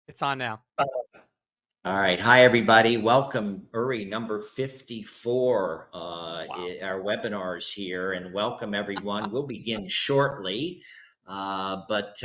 It's on now. All right. Hi, everybody. Welcome, Uri, number 54, Wow. our webinars here, and welcome everyone. We'll begin shortly, but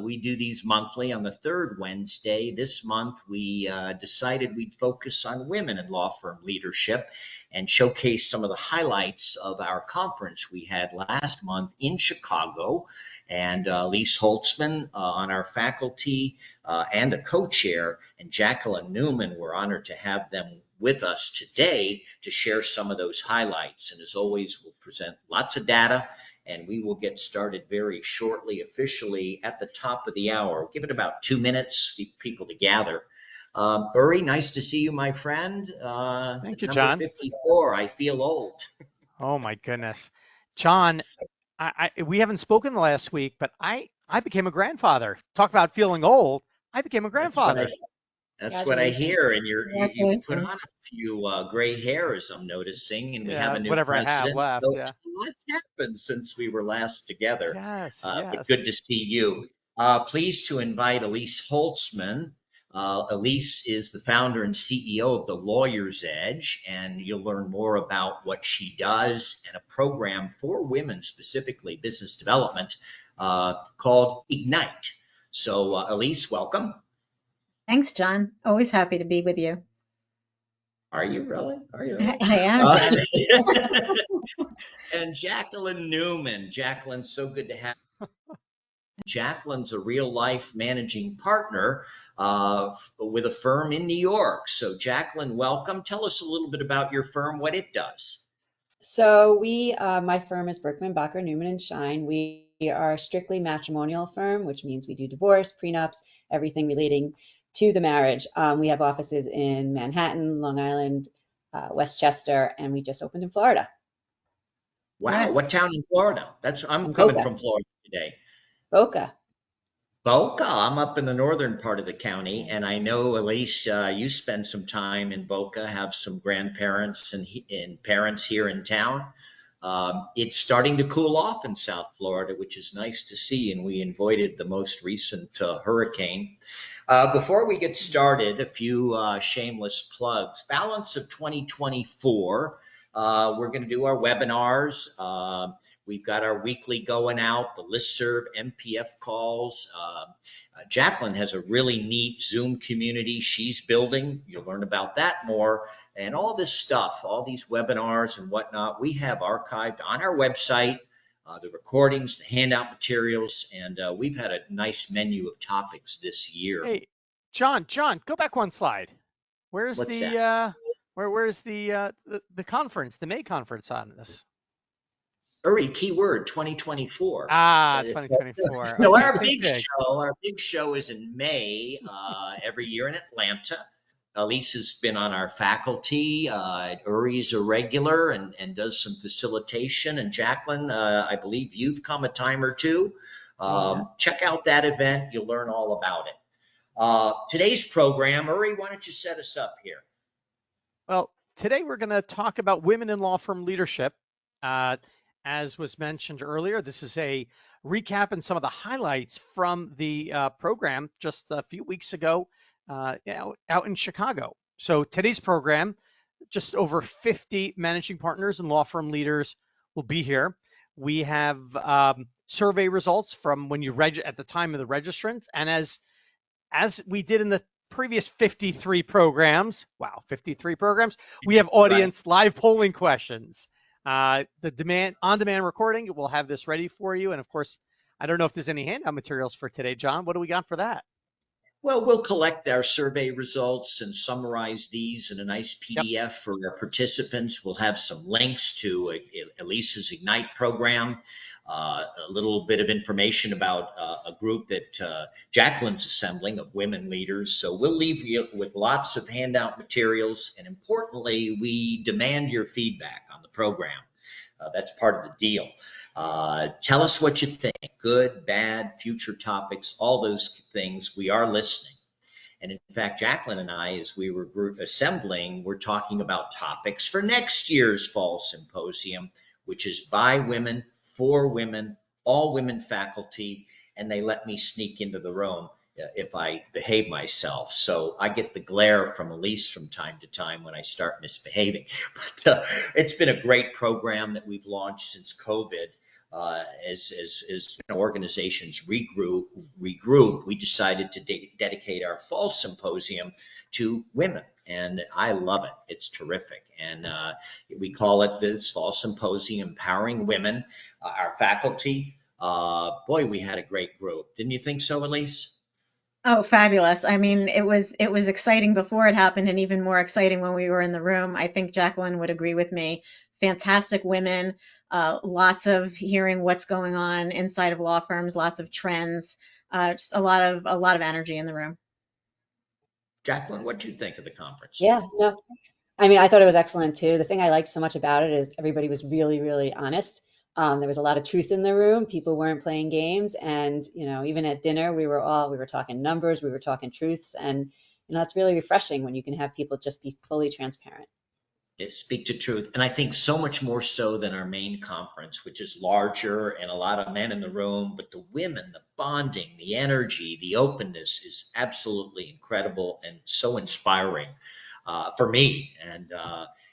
we do these monthly on the third Wednesday. This month, we decided we'd focus on women in law firm leadership and showcase some of the highlights of our conference we had last month in Chicago. And Elise Holtzman on our faculty and a co-chair, and Jacqueline Newman. We're honored to have them with us today to share some of those highlights. And as always, we'll present lots of data, and we will get started very shortly, officially at the top of the hour. Give it about 2 minutes for people to gather. Uri, nice to see you, my friend. Thank you, number John. 54, I feel old. Oh my goodness. John, we haven't spoken last week, but I became a grandfather. Talk about feeling old. I became a grandfather. That's what I hear, and you put on a few gray hairs, I'm noticing, and we have a new Whatever I have president. left. So Yeah. what's happened since we were last together? Yes. But Yes. good to see you. Pleased to invite Elise Holtzman. Elise is the founder and CEO of The Lawyer's Edge, and you'll learn more about what she does and a program for women, specifically business development, called Ignite. So, Elise, welcome. Thanks, John. Always happy to be with you. Are you really? Are you really? I am. And Jacqueline Newman. Jacqueline, so good to have you. Jacqueline's a real life managing partner with a firm in New York. So Jacqueline, welcome. Tell us a little bit about your firm, what it does. So my firm is Berkman Bottger Newman Schein. We are a strictly matrimonial firm, which means we do divorce, prenups, everything relating to the marriage. We have offices in Manhattan, Long Island, Westchester, and we just opened in Florida. Wow, Yes. What town in Florida? I'm In coming Boca. from Florida today. Boca. Boca, I'm up in the northern part of the county, and I know, Elise, you spend some time in Boca, have some grandparents and parents here in town. It's starting to cool off in South Florida, which is nice to see, and we avoided the most recent hurricane. Before we get started, a few shameless plugs. Balance of 2024, we're going to do our webinars. We've got our weekly going out, the listserv, MPF calls. Jacqueline has a really neat Zoom community she's building. You'll learn about that more. And all this stuff, all these webinars and whatnot, we have archived on our website, the recordings, the handout materials, and we've had a nice menu of topics this year. Hey, John, go back one slide. Where's What's the where's the conference, the May conference on this? Uri, keyword 2024. It's 2024. No, Okay, our big show is in May every year in Atlanta. Elise has been on our faculty. Uri's a regular and does some facilitation. And Jacqueline, I believe you've come a time or two. Check out that event. You'll learn all about it. Today's program, Uri, why don't you set us up here? Well, today we're going to talk about women in law firm leadership. As was mentioned earlier, this is a recap and some of the highlights from the program just a few weeks ago out in Chicago. So today's program, just over 50 managing partners and law firm leaders will be here. We have survey results from when you at the time of the registrant, and as we did in the previous 53 programs, 53 programs, we have audience live polling questions. The on-demand recording, we'll have this ready for you. And of course, I don't know if there's any handout materials for today, John. What do we got for that? Well, we'll collect our survey results and summarize these in a nice PDF for our participants. We'll have some links to Elise's Ignite program, a little bit of information about a group that Jacqueline's assembling of women leaders. So we'll leave you with lots of handout materials. And importantly, we demand your feedback on the program. That's part of the deal. Tell us what you think, good, bad, future topics, all those things. We are listening. And in fact, Jacqueline and I, as we were assembling, we're talking about topics for next year's fall symposium, which is by women, for women, all women faculty, and they let me sneak into the room. if I behave myself. So I get the glare from Elise from time to time when I start misbehaving. But it's been a great program that we've launched since COVID. As organizations regroup, we decided to dedicate our fall symposium to women, and I love it. It's terrific, and we call it this fall symposium, Empowering Women. Our faculty, boy, we had a great group. Didn't you think so, Elise? Oh, fabulous. I mean, it was exciting before it happened and even more exciting when we were in the room. I think Jacqueline would agree with me. Fantastic women, lots of hearing what's going on inside of law firms, lots of trends, just a lot of energy in the room. Jacqueline, what did you think of the conference? Yeah, no, I mean, I thought it was excellent too. The thing I liked so much about it is everybody was really, really honest. There was a lot of truth in the room. People weren't playing games, and even at dinner, we were talking numbers, we were talking truths, and it's really refreshing when you can have people just be fully transparent. Speak to truth. And I think so much more so than our main conference, which is larger and a lot of men in the room, but the women, the bonding, the energy, the openness is absolutely incredible and so inspiring for me. And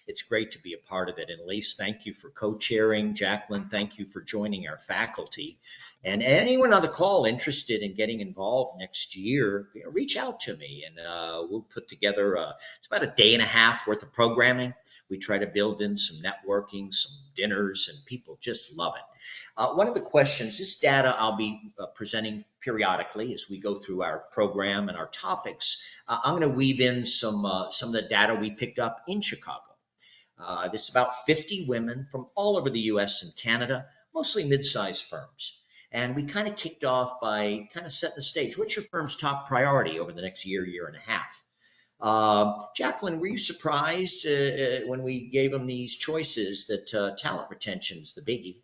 it's great to be a part of it. And Elise, thank you for co-chairing. Jacqueline, thank you for joining our faculty. And anyone on the call interested in getting involved next year, reach out to me, and we'll put together, it's about a day and a half worth of programming. We try to build in some networking, some dinners, and people just love it. One of the questions, this data I'll be presenting periodically as we go through our program and our topics. I'm going to weave in some of the data we picked up in Chicago. This is about 50 women from all over the US and Canada, mostly mid-sized firms. And we kind of kicked off by kind of setting the stage. What's your firm's top priority over the next year and a half? Jacqueline, were you surprised when we gave them these choices that talent retention's the biggie?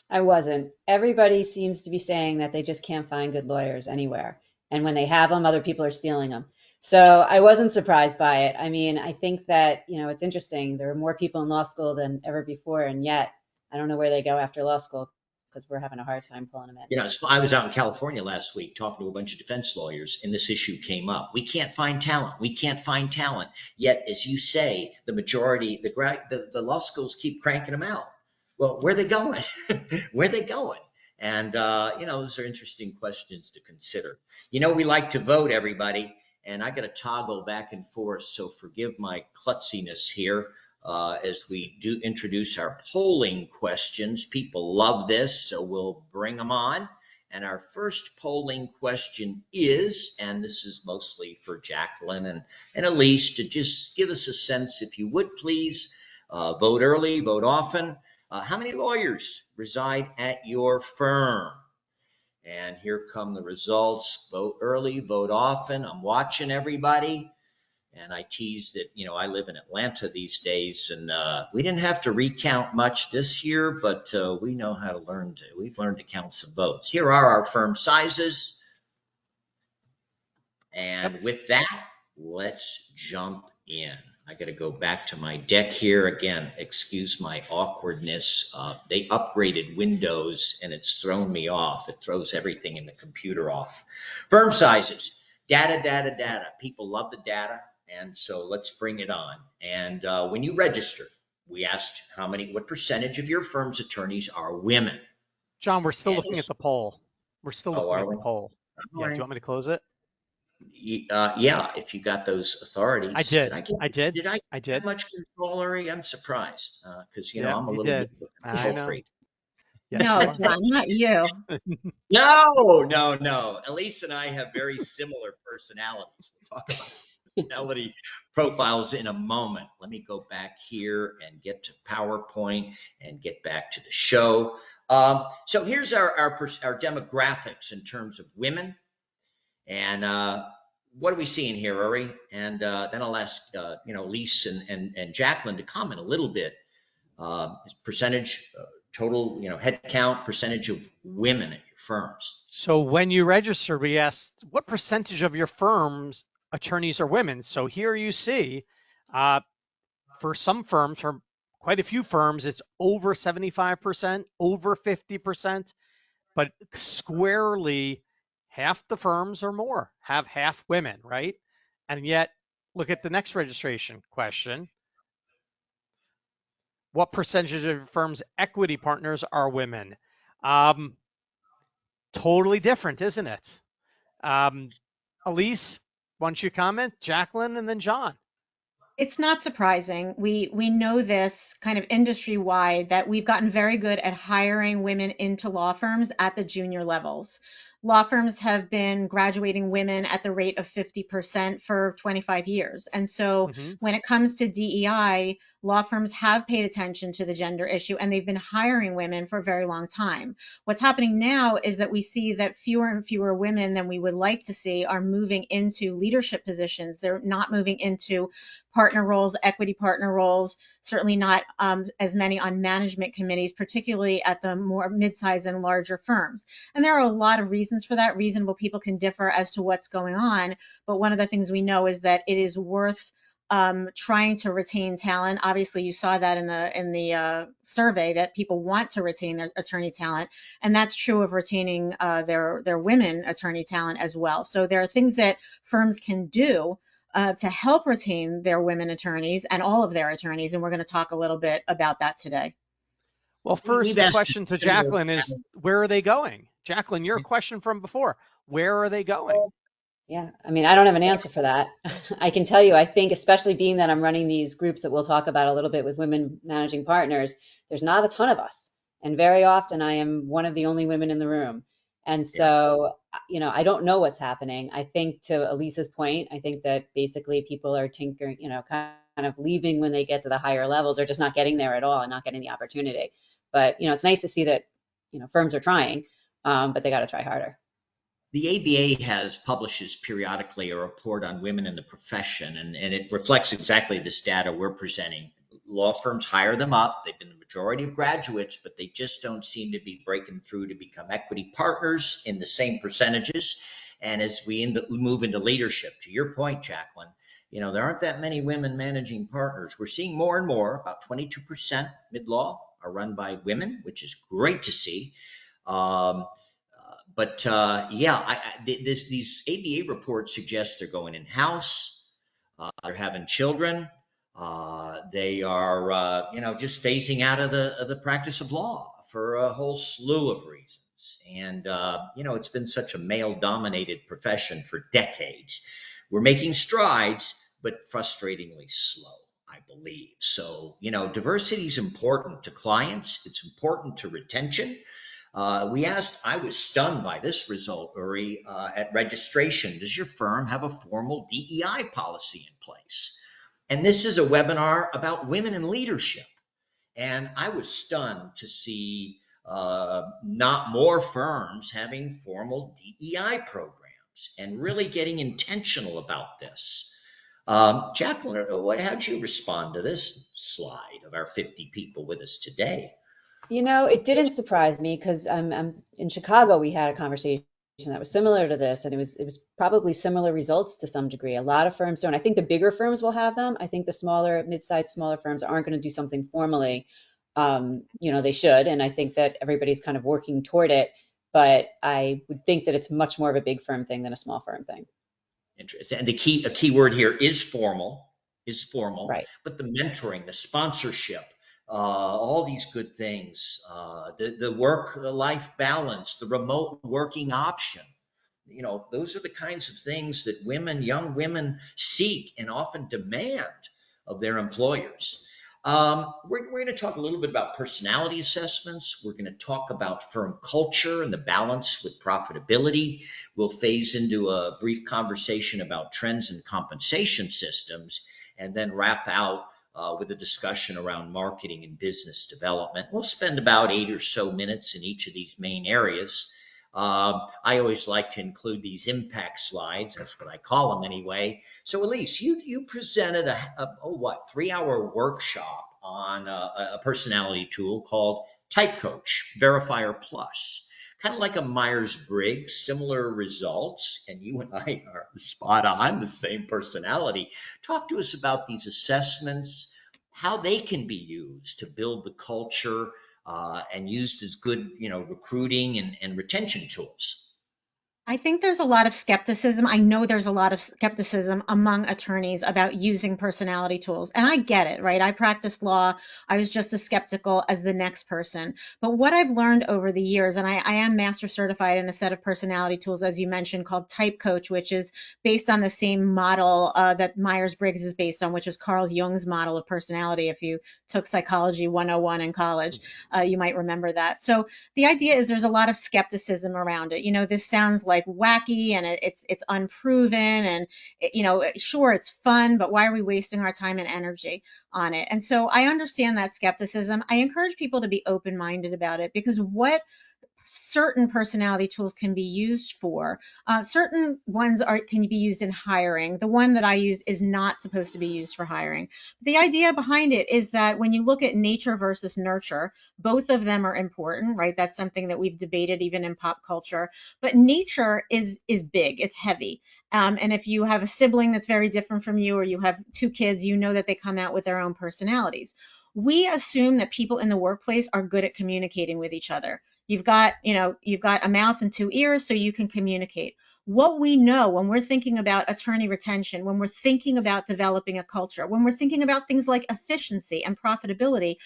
I wasn't. Everybody seems to be saying that they just can't find good lawyers anywhere. And when they have them, other people are stealing them. So I wasn't surprised by it. I mean, I think that, it's interesting. There are more people in law school than ever before, and yet I don't know where they go after law school because we're having a hard time pulling them in. I was out in California last week talking to a bunch of defense lawyers, and this issue came up. We can't find talent. We can't find talent. Yet, as you say, the majority, the law schools keep cranking them out. Well, where are they going? Where are they going? And, those are interesting questions to consider. We like to vote, everybody, and I got to toggle back and forth, so forgive my klutziness here as we do introduce our polling questions. People love this, so we'll bring them on. And our first polling question is, and this is mostly for Jacqueline and Elise, to just give us a sense, if you would please, vote early, vote often. How many lawyers reside at your firm? And here come the results. Vote early, vote often. I'm watching everybody. And I teased that, I live in Atlanta these days, and we didn't have to recount much this year, but we know how to we've learned to count some votes. Here are our firm sizes. And with that, let's jump in. I got to go back to my deck here again. Excuse my awkwardness. They upgraded Windows and it's thrown me off. It throws everything in the computer off. Firm sizes, data. People love the data. And so let's bring it on. And when you register, we asked what percentage of your firm's attorneys are women? John, we're still looking at the poll. We're still looking at the poll. Yeah, Right. do you want me to close it? Yeah, if you got those authorities. I did. Did I I get did. that much control, Larry? I'm surprised because Yeah, I'm a you little did. bit of a I control know. freak. Yes, No, you are. John, not you. No. Elise and I have very similar personalities. We'll talk about personality profiles in a moment. Let me go back here and get to PowerPoint and get back to the show. So here's our demographics in terms of women. And what are we seeing here, Uri? And then I'll ask, Elise and Jacqueline to comment a little bit. Percentage, total, head count, percentage of women at your firms. So when you registered, we asked what percentage of your firm's attorneys are women. So here you see, for some firms, for quite a few firms, it's over 75%, over 50%, but squarely half the firms or more have half women, right? And yet, look at the next registration question. What percentage of firms' equity partners are women? Um, Totally different, isn't it? Um, Elise, why don't you comment? Jacqueline, and then John. It's not surprising. We know this kind of industry wide that we've gotten very good at hiring women into law firms at the junior levels. Law firms have been graduating women at the rate of 50% for 25 years. And so Mm-hmm. when it comes to DEI, law firms have paid attention to the gender issue and they've been hiring women for a very long time. What's happening now is that we see that fewer and fewer women than we would like to see are moving into leadership positions. They're not moving into partner roles, equity partner roles, certainly not as many on management committees, particularly at the more mid-size and larger firms. And there are a lot of reasons for that. Reasonable people can differ as to what's going on. But one of the things we know is that it is worth trying to retain talent. Obviously, you saw that in the survey that people want to retain their attorney talent, and that's true of retaining their women attorney talent as well. So there are things that firms can do to help retain their women attorneys and all of their attorneys, and we're going to talk a little bit about that today. Well, We've first, the asked a question to similar Jacqueline is, where are they going? Jacqueline, your question from before, where are they going? Yeah, I mean, I don't have an answer for that. I can tell you, I think, especially being that I'm running these groups that we'll talk about a little bit with women managing partners, there's not a ton of us. And very often I am one of the only women in the room. And Yeah. so, I don't know what's happening. I think to Elisa's point, I think that basically people are tinkering, kind of leaving when they get to the higher levels or just not getting there at all and not getting the opportunity. But, it's nice to see that, firms are trying, but they got to try harder. The ABA publishes periodically a report on women in the profession, and it reflects exactly this data we're presenting. Law firms hire them up. They've been the majority of graduates, but they just don't seem to be breaking through to become equity partners in the same percentages. And as we move into leadership, to your point, Jacqueline, there aren't that many women managing partners. We're seeing more and more, about 22% mid-law are run by women, which is great to see. But yeah, these ABA reports suggest they're going in-house, they're having children, they are, just phasing out of the practice of law for a whole slew of reasons. And, it's been such a male-dominated profession for decades. We're making strides, but frustratingly slow, I believe. So, diversity is important to clients. It's important to retention. I was stunned by this result, Uri, at registration. Does your firm have a formal DEI policy in place? And this is a webinar about women in leadership. And I was stunned to see not more firms having formal DEI programs and really getting intentional about this. Jacqueline, how'd you respond to this slide of our 50 people with us today? It didn't surprise me because I'm in Chicago. We had a conversation that was similar to this, and it was probably similar results to some degree. A lot of firms don't. I think the bigger firms will have them. I think the smaller, mid-sized, smaller firms aren't going to do something formally. They should, and I think that everybody's kind of working toward it. But I would think that it's much more of a big firm thing than a small firm thing. Interesting. And a key word here is formal, Right. but the mentoring, the sponsorship, all these good things, the work-life balance, the remote working option, those are the kinds of things that young women seek and often demand of their employers. We're going to talk a little bit about personality assessments. We're going to talk about firm culture and the balance with profitability. We'll phase into a brief conversation about trends and compensation systems, and then wrap out with a discussion around marketing and business development. We'll spend about 8 or so minutes in each of these main areas. I always like to include these impact slides. That's what I call them anyway. So Elise, you presented a 3-hour workshop on a personality tool called Type Coach Verifier Plus. Kind of like a Myers-Briggs, similar results, and you and I are spot on, the same personality. Talk to us about these assessments, how they can be used to build the culture, and used as good, recruiting and retention tools. I think there's a lot of skepticism. I know there's a lot of skepticism among attorneys about using personality tools. And I get it, right? I practiced law. I was just as skeptical as the next person. But what I've learned over the years, and I am master certified in a set of personality tools, as you mentioned, called Type Coach, which is based on the same model that Myers-Briggs is based on, which is Carl Jung's model of personality. If you took Psychology 101 in college, you might remember that. So the idea is there's a lot of skepticism around it. This sounds like wacky and it's unproven and sure, it's fun, but why are we wasting our time and energy on it? And so I understand that skepticism. I encourage people to be open-minded about it, because what certain personality tools can be used for. Certain ones can be used in hiring. The one that I use is not supposed to be used for hiring. The idea behind it is that when you look at nature versus nurture, both of them are important, right? That's something that we've debated even in pop culture. But nature is big, it's heavy. And if you have a sibling that's very different from you, or you have two kids, you know that they come out with their own personalities. We assume that people in the workplace are good at communicating with each other. You've got a mouth and two ears, so you can communicate. What we know when we're thinking about attorney retention, when we're thinking about developing a culture, when we're thinking about things like efficiency and profitability,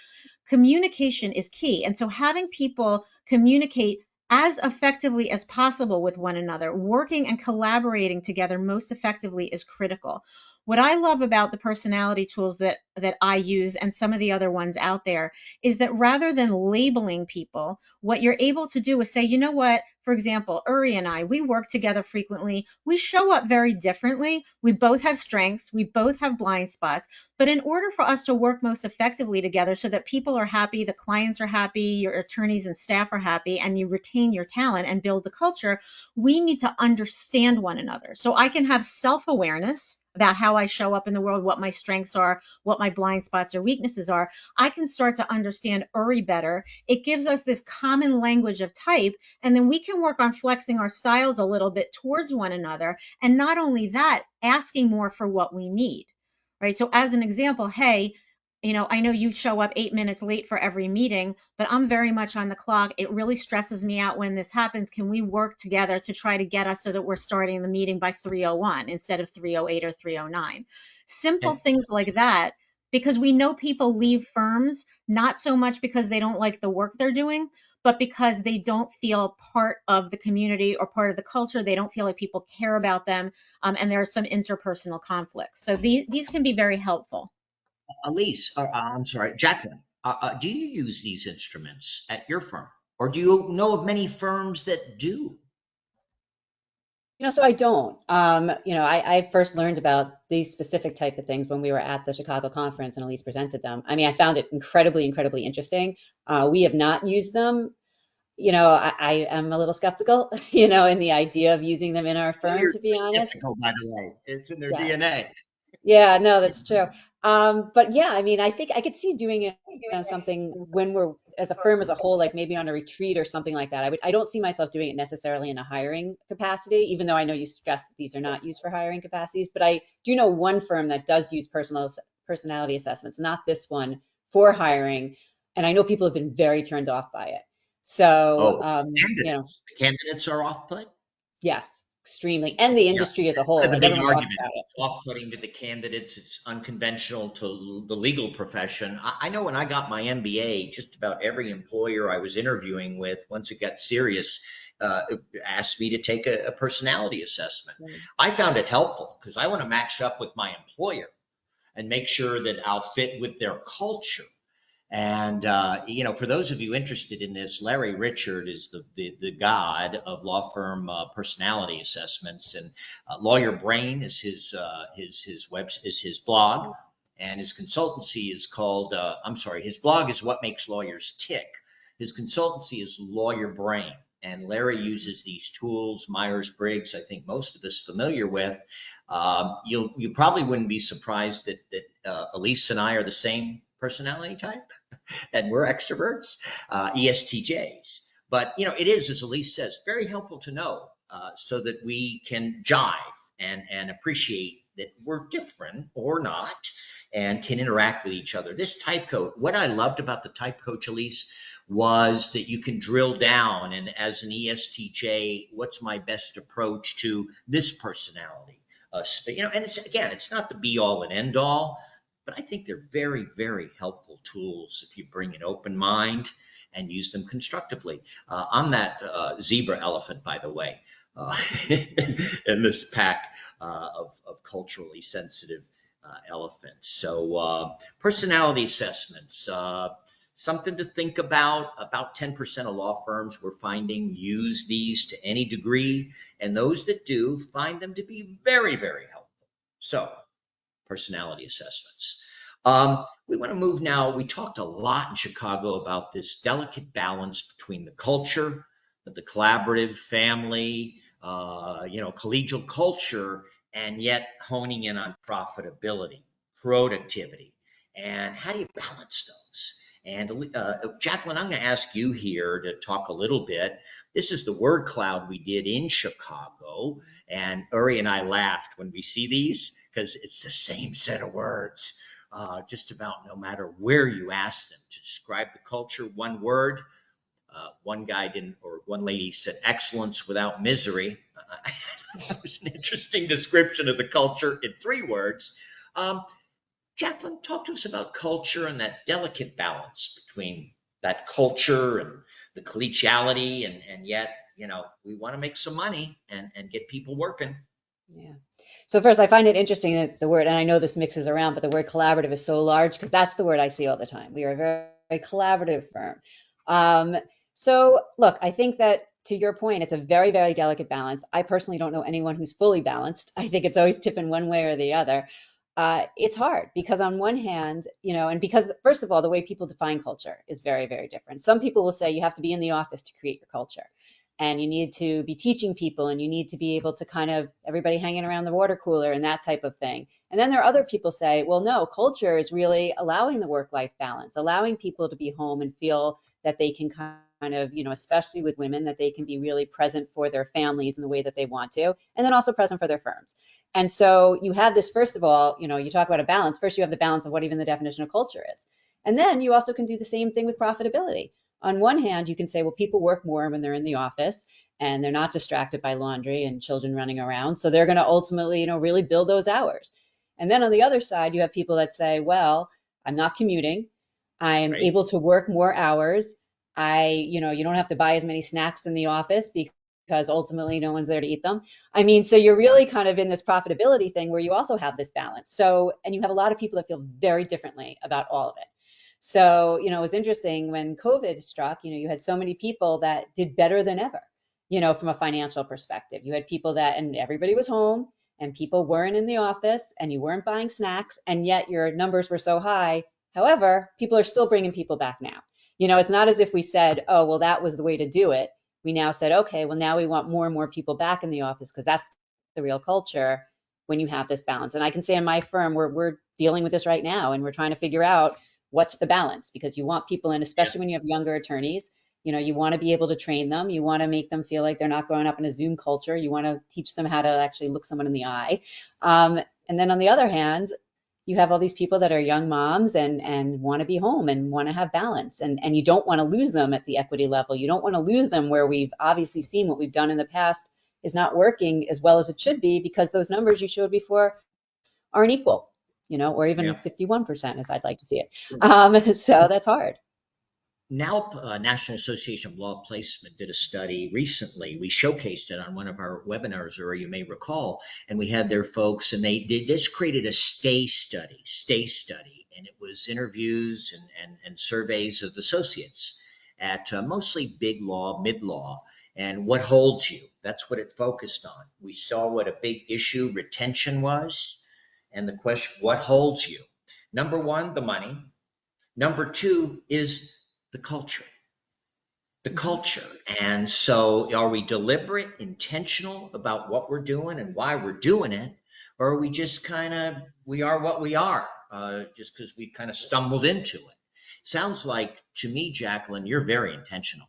communication is key. And so having people communicate as effectively as possible with one another, working and collaborating together most effectively, is critical. What I love about the personality tools that I use, and some of the other ones out there, is that rather than labeling people, what you're able to do is say, you know what, for example, Uri and I, we work together frequently. We show up very differently. We both have strengths. We both have blind spots. But in order for us to work most effectively together so that people are happy, the clients are happy, your attorneys and staff are happy, and you retain your talent and build the culture, we need to understand one another. So I can have self-awareness about how I show up in the world, what my strengths are, what my blind spots or weaknesses are. I can start to understand Uri better. It gives us this common language of type, and then we can work on flexing our styles a little bit towards one another. And not only that, asking more for what we need, right? So as an example, hey, I know you show up 8 minutes late for every meeting, but I'm very much on the clock. It really stresses me out when this happens. Can we work together to try to get us so that we're starting the meeting by 3:01 instead of 3:08 or 3:09? Simple And things like that, because we know people leave firms not so much because they don't like the work they're doing, but because they don't feel part of the community or part of the culture. They don't feel like people care about them, and there are some interpersonal conflicts. So these can be very helpful. Elise, I'm sorry, Jacqueline, do you use these instruments at your firm, or do you know of many firms that do? So I don't. I first learned about these specific type of things when we were at the Chicago conference and Elise presented them. I mean, I found it incredibly, incredibly interesting. We have not used them. I am a little skeptical, in the idea of using them in our Oh, firm, you're to be honest. skeptical, by the way. It's in their Yes. DNA. Yeah, no, that's true. But yeah, I mean, I think I could see doing it on something when we're as a firm as a whole, like maybe on a retreat or something like that. I don't see myself doing it necessarily in a hiring capacity, even though I know you stress that these are not used for hiring capacities. But I do know one firm that does use personality assessments, not this one, for hiring, and I know people have been very turned off by it. So, Oh, candidates. The candidates are off put. yes, extremely, and the Yeah. industry as a I whole, have a like big everyone talks argument. about it. It's off-putting to the candidates. It's unconventional to the legal profession. I know when I got my MBA, just about every employer I was interviewing with, once it got serious, asked me to take a personality assessment. Right. I found it helpful because I want to match up with my employer and make sure that I'll fit with their culture. And for those of you interested in this, Larry Richard is the god of law firm personality assessments, and Lawyer Brain is his blog, and his consultancy is called. I'm sorry, his blog is What Makes Lawyers Tick. His consultancy is Lawyer Brain, and Larry uses these tools. Myers-Briggs, I think most of us familiar with. You probably wouldn't be surprised that Elise and I are the same personality type and we're extroverts, ESTJs. But it is, as Elise says, very helpful to know so that we can jive and appreciate that we're different or not and can interact with each other. This type code, what I loved about the type coach, Elise, was that you can drill down, and as an ESTJ, what's my best approach to this personality? And it's not the be all and end all, but I think they're very, very helpful tools if you bring an open mind and use them constructively. I'm that zebra elephant, by the way, in this pack of culturally sensitive elephants. So personality assessments, something to think about. About 10% of law firms we're finding use these to any degree, and those that do find them to be very, very helpful. So personality assessments. We want to move now. We talked a lot in Chicago about this delicate balance between the culture, the collaborative family, collegial culture, and yet honing in on profitability, productivity, and how do you balance those? And Jacqueline, I'm going to ask you here to talk a little bit. This is the word cloud we did in Chicago, and Uri and I laughed when we see these because it's the same set of words. Just about no matter where you ask them to describe the culture, one word. One guy didn't, or one lady said excellence without misery. That was an interesting description of the culture in 3 words. Jacqueline, talk to us about culture and that delicate balance between that culture and the collegiality, and yet, we want to make some money and get people working. Yeah. So first, I find it interesting that the word, and I know this mixes around, but the word collaborative is so large because that's the word I see all the time. We are a very, very collaborative firm. So look, I think that to your point, it's a very, very delicate balance. I personally don't know anyone who's fully balanced. I think it's always tipping one way or the other. It's hard because on one hand, and because first of all, the way people define culture is very, very different. Some people will say you have to be in the office to create your culture. And you need to be teaching people, and you need to be able to kind of everybody hanging around the water cooler and that type of thing. And then there are other people say, well, no, culture is really allowing the work-life balance, allowing people to be home and feel that they can kind of, especially with women, that they can be really present for their families in the way that they want to, and then also present for their firms. And so you have this, first of all, you talk about a balance. First, you have the balance of what even the definition of culture is. And then you also can do the same thing with profitability. On one hand, you can say, well, people work more when they're in the office and they're not distracted by laundry and children running around. So they're going to ultimately, really build those hours. And then on the other side, you have people that say, well, I'm not commuting. I'm able to work more hours. You don't have to buy as many snacks in the office because ultimately no one's there to eat them. I mean, so you're really kind of in this profitability thing where you also have this balance. So, and you have a lot of people that feel very differently about all of it. So, it was interesting when COVID struck, you had so many people that did better than ever, from a financial perspective. You had people and everybody was home and people weren't in the office and you weren't buying snacks, and yet your numbers were so high. However, people are still bringing people back now. It's not as if we said, oh, well, that was the way to do it. We now said, okay, well, now we want more and more people back in the office because that's the real culture when you have this balance. And I can say in my firm, we're dealing with this right now, and we're trying to figure out what's the balance, because you want people in, especially when you have younger attorneys, you want to be able to train them. You want to make them feel like they're not growing up in a Zoom culture. You want to teach them how to actually look someone in the eye. And then on the other hand, you have all these people that are young moms and want to be home and want to have balance. And you don't want to lose them at the equity level. You don't want to lose them where we've obviously seen what we've done in the past is not working as well as it should be, because those numbers you showed before aren't equal. Or even 51%, as I'd like to see it. So that's hard. Now, National Association of Law Placement did a study recently. We showcased it on one of our webinars, or you may recall, and we had their folks, and they just created a stay study, and it was interviews and surveys of associates at mostly big law, mid law, and what holds you. That's what it focused on. We saw what a big issue retention was. And the question, what holds you? Number 1, the money. Number 2 is the culture. The culture. And so are we deliberate, intentional about what we're doing and why we're doing it? Or are we just we are what we are, just because we kind of stumbled into it? Sounds like, to me, Jacqueline, you're very intentional.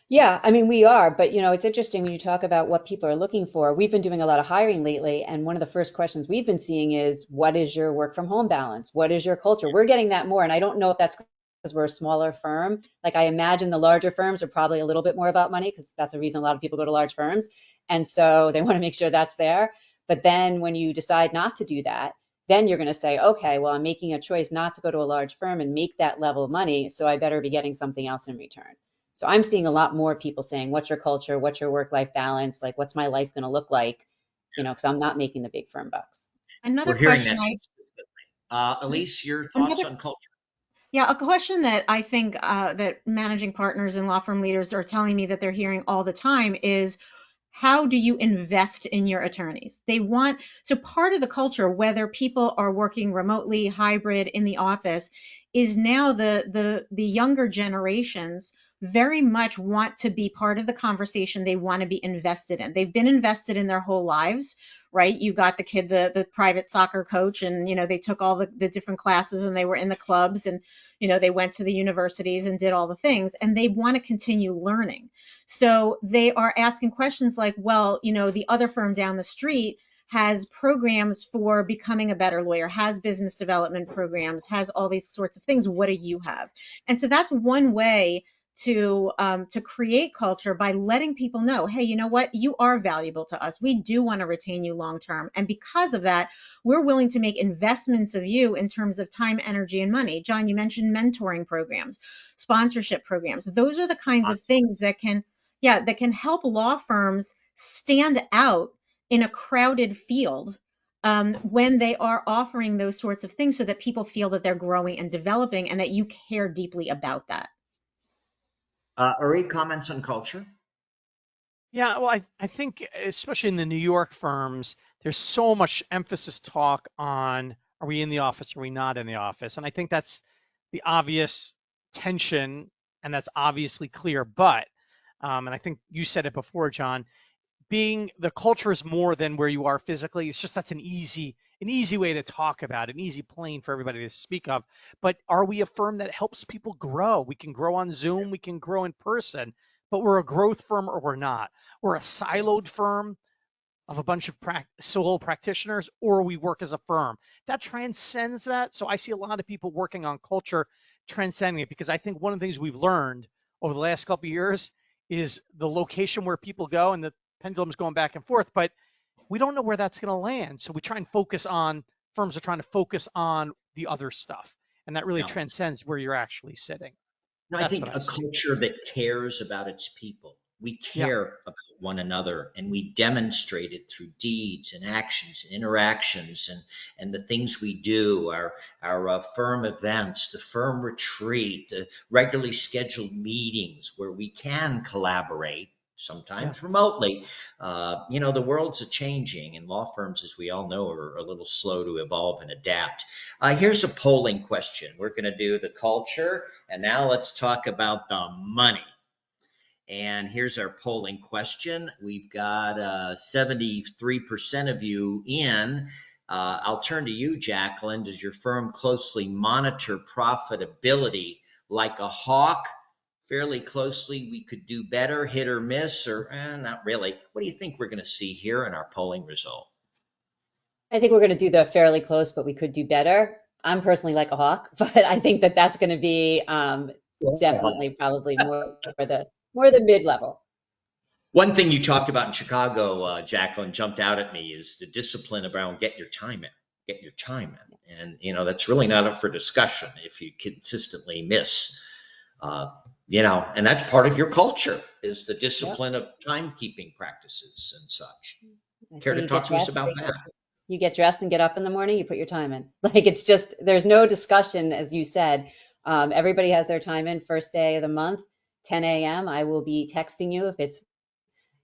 Yeah, I mean, we are, but it's interesting when you talk about what people are looking for. We've been doing a lot of hiring lately, and one of the first questions we've been seeing is, what is your work from home balance? What is your culture? We're getting that more, and I don't know if that's we're a smaller firm. Like I imagine the larger firms are probably a little bit more about money because that's a reason a lot of people go to large firms. And so they want to make sure that's there. But then when you decide not to do that, then you're going to say, okay, well, I'm making a choice not to go to a large firm and make that level of money, so I better be getting something else in return. So I'm seeing a lot more people saying, what's your culture? What's your work-life balance? Like, what's my life going to look like? You know, because I'm not making the big firm bucks. Another We're hearing question that I consistently. Elise, your thoughts another on culture? Yeah, a question that I think that managing partners and law firm leaders are telling me that they're hearing all the time is, how do you invest in your attorneys? They want, so part of the culture, whether people are working remotely, hybrid, in the office, is now the younger generations very much want to be part of the conversation. They want to be invested in. They've been invested in their whole lives, right? You got the kid, the private soccer coach, and they took all the different classes, and they were in the clubs, and they went to the universities and did all the things, and they want to continue learning. So they are asking questions like, well, the other firm down the street has programs for becoming a better lawyer, has business development programs, has all these sorts of things. What do you have? And so that's one way to create culture, by letting people know, hey, you know what? You are valuable to us. We do want to retain you long term. And because of that, we're willing to make investments of you in terms of time, energy, and money. John, you mentioned mentoring programs, sponsorship programs. Those are the kinds of things that can help law firms stand out in a crowded field, when they are offering those sorts of things, so that people feel that they're growing and developing, and that you care deeply about that. Ari, comments on culture? Yeah, well, I think especially in the New York firms, there's so much emphasis talk on, are we in the office, are we not in the office? And I think that's the obvious tension, and that's obviously clear. But, and I think you said it before, John, being the culture is more than where you are physically. It's just that's an easy way to talk about it, an easy plane for everybody to speak of. But are we a firm that helps people grow? We can grow on Zoom, we can grow in person, but we're a growth firm or we're not. We're a siloed firm of a bunch of solo practitioners, or we work as a firm that transcends that. So I see a lot of people working on culture transcending it, because I think one of the things we've learned over the last couple of years is the location where people go, and the pendulum's going back and forth, but we don't know where that's going to land. So we try and firms are trying to focus on the other stuff, and that really No. transcends where you're actually sitting. No, I That's think what I a see. culture that cares about its people. We Yeah. care about one another, and we demonstrate it through deeds and actions and interactions, and the things we do, our firm events, the firm retreat, the regularly scheduled meetings where we can collaborate, Yeah. sometimes remotely. The world's a changing, and law firms, as we all know, are a little slow to evolve and adapt. Here's a polling question. We're going to do the culture, and now let's talk about the money. And here's our polling question. We've got 73% of you in. I'll turn to you, Jacqueline. Does your firm closely monitor profitability like a hawk? Fairly closely, we could do better, hit or miss, or not really. What do you think we're going to see here in our polling result? I think we're going to do the fairly close, but we could do better. I'm personally like a hawk, but I think that that's going to be definitely probably more the mid level. One thing you talked about in Chicago, Jacqueline, jumped out at me is the discipline around get your time in, get your time in. And, that's really not up for discussion if you consistently miss, and that's part of your culture is the discipline of timekeeping practices and such. Care to talk to us about that? You get dressed and get up in the morning, you put your time in. Like it's just, there's no discussion, as you said. Everybody has their time in first day of the month, 10 a.m. I will be texting you if it's,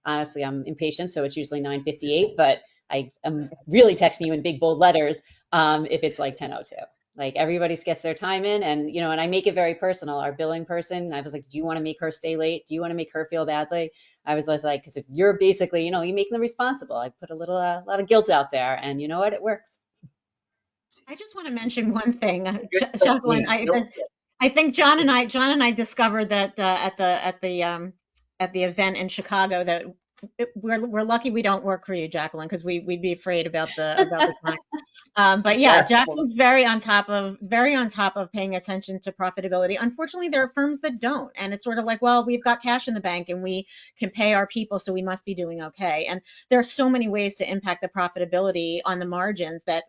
honestly, I'm impatient, so it's usually 9:58, but I am really texting you in big bold letters if it's like 10:02. Like everybody gets their time in, and and I make it very personal. Our billing person, I was like, do you want to make her stay late? Do you want to make her feel badly? I was like, because if you're basically, you make them responsible. I put a lot of guilt out there, and you know what? It works. I just want to mention one thing, Jacqueline. I think John and I discovered that at the event in Chicago that we're lucky we don't work for you, Jacqueline, because we'd be afraid about the time. But yeah, Yes. Jacqueline's very on top of paying attention to profitability. Unfortunately, there are firms that don't, and it's sort of like, well, we've got cash in the bank and we can pay our people, so we must be doing okay. And there are so many ways to impact the profitability on the margins that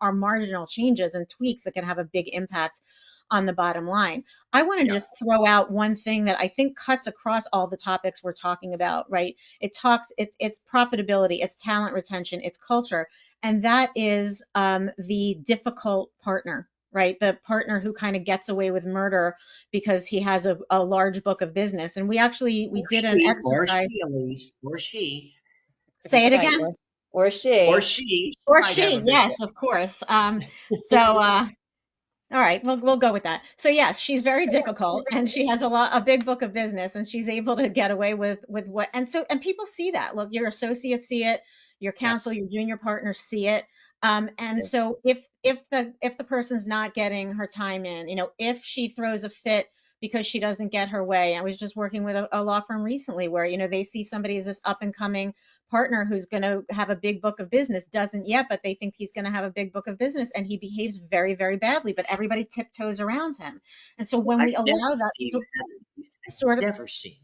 are marginal changes and tweaks that can have a big impact on the bottom line. I want to Yeah. just throw out one thing that I think cuts across all the topics we're talking about, right? It's profitability, it's talent retention, it's culture, and that is the difficult partner, right? The partner who kind of gets away with murder because he has a large book of business. And we did an Or exercise. she, Elise, or she, Say That's it right. again. Or or she. she Or might have a she, big yes, book. of course. So all right, we'll go with that. So yes, she's very difficult, and she has a big book of business, and she's able to get away with what. And people see that. Look, your associates see it, your counsel, Yes. your junior partners see it. And Yeah. so if the person's not getting her time in, if she throws a fit because she doesn't get her way. I was just working with a law firm recently where they see somebody as this up and coming partner who's going to have a big book of business, doesn't yet, but they think he's going to have a big book of business, and he behaves very, very badly, but everybody tiptoes around him. And so when I've we never allow that seen that, Elise. I've sort of never seen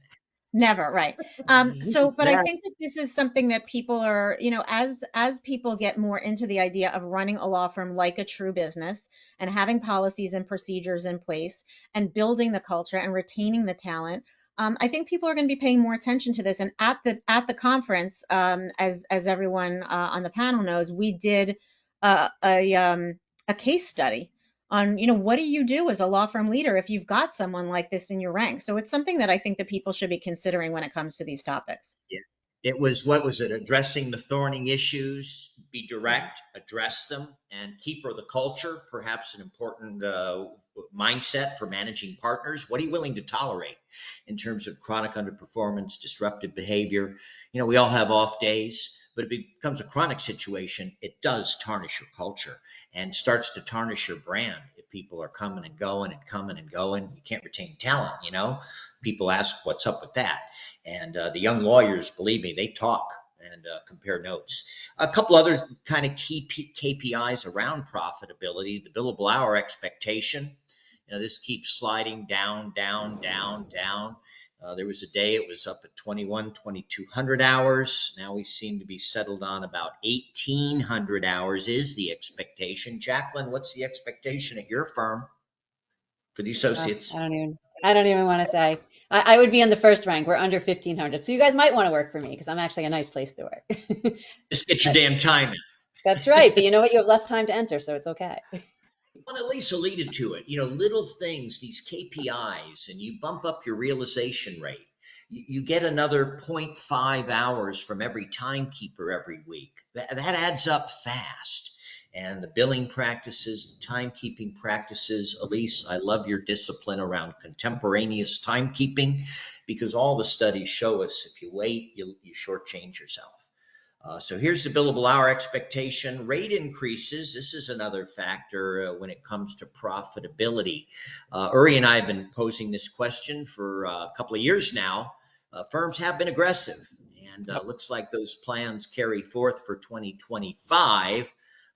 Never, right. But I that. think that this is something that people are, as people get more into the idea of running a law firm like a true business and having policies and procedures in place and building the culture and retaining the talent. I think people are going to be paying more attention to this. And at the conference, as everyone on the panel knows, we did a case study on, what do you do as a law firm leader if you've got someone like this in your ranks? So it's something that I think that people should be considering when it comes to these topics. Yeah. It was, what was it? Addressing the thorny issues, be direct, address them, and keep the culture, perhaps an important mindset for managing partners. What are you willing to tolerate in terms of chronic underperformance, disruptive behavior? We all have off days, but if it becomes a chronic situation, it does tarnish your culture and starts to tarnish your brand. If people are coming and going and coming and going, you can't retain talent. People ask, what's up with that? And the young lawyers, believe me, they talk and compare notes. A couple other kind of key KPIs around profitability: the billable hour expectation. This keeps sliding down, down, down, down. There was a day it was up at 2,200 hours. Now we seem to be settled on about 1,800 hours is the expectation. Jacqueline, what's the expectation at your firm for the I associates? don't even want to say. I would be in the first rank. We're under 1,500. So you guys might want to work for me because I'm actually a nice place to work. Just get your But damn time in. that's right. But you know what? You have less time to enter, so it's okay. Well, at least alluded to it. Little things, these KPIs, and you bump up your realization rate. You get another zero point 0.5 hours from every timekeeper every week. That adds up fast. And the billing practices, the timekeeping practices. Elise, I love your discipline around contemporaneous timekeeping, because all the studies show us if you wait, you shortchange yourself. So here's the billable hour expectation. Rate increases. This is another factor when it comes to profitability. Uri and I have been posing this question for a couple of years now. Firms have been aggressive, and Yep. looks like those plans carry forth for 2025.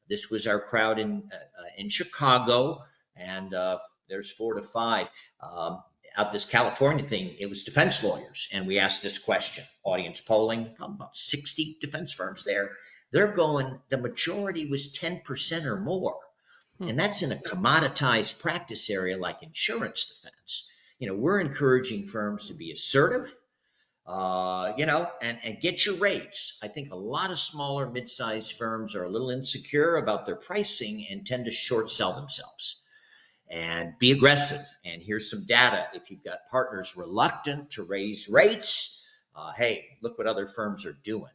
This was our crowd in Chicago, and there's 4 to 5. Out this California thing, it was defense lawyers. And we asked this question, audience polling, about 60 defense firms there. They're going, the majority was 10% or more. Hmm. And that's in a commoditized practice area like insurance defense. We're encouraging firms to be assertive, and get your rates. I think a lot of smaller, mid-sized firms are a little insecure about their pricing and tend to short sell themselves. And be aggressive. And here's some data. If you've got partners reluctant to raise rates, hey, look what other firms are doing.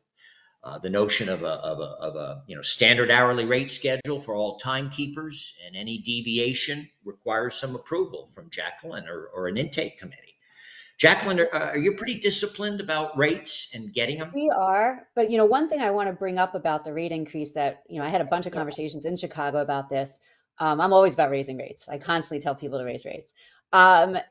The notion of a standard hourly rate schedule for all timekeepers, and any deviation requires some approval from Jacqueline or an intake committee. Jacqueline, are you pretty disciplined about rates and getting them? We are, but one thing I want to bring up about the rate increase that, I had a bunch of conversations in Chicago about this. I'm always about raising rates. I constantly tell people to raise rates. And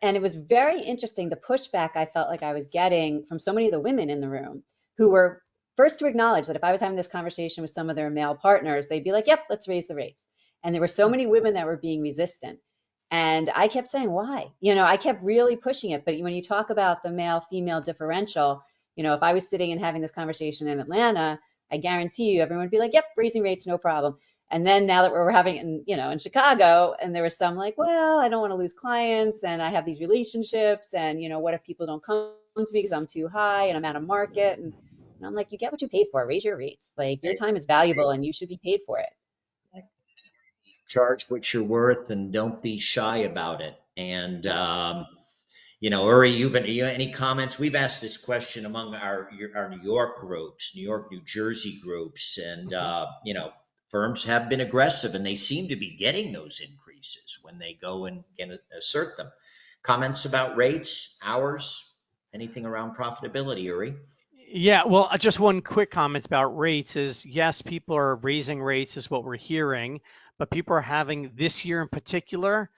it was very interesting, the pushback I felt like I was getting from so many of the women in the room who were first to acknowledge that if I was having this conversation with some of their male partners, they'd be like, yep, let's raise the rates. And there were so many women that were being resistant. And I kept saying, why? I kept really pushing it. But when you talk about the male female differential, if I was sitting and having this conversation in Atlanta, I guarantee you everyone would be like, yep, raising rates, no problem. And then now that we're having it in Chicago, and there was some like, well, I don't want to lose clients and I have these relationships, and what if people don't come to me because I'm too high and I'm out of market? And I'm like, you get what you paid for. Raise your rates. Like, your time is valuable and you should be paid for it. Charge what you're worth and don't be shy about it. And Uri, you any comments? We've asked this question among our New York groups, New York, New Jersey groups, and firms have been aggressive, and they seem to be getting those increases when they go and assert them. Comments about rates, hours, anything around profitability, Uri? Yeah, well, just one quick comment about rates is, yes, people are raising rates is what we're hearing, but people are having, this year in particular,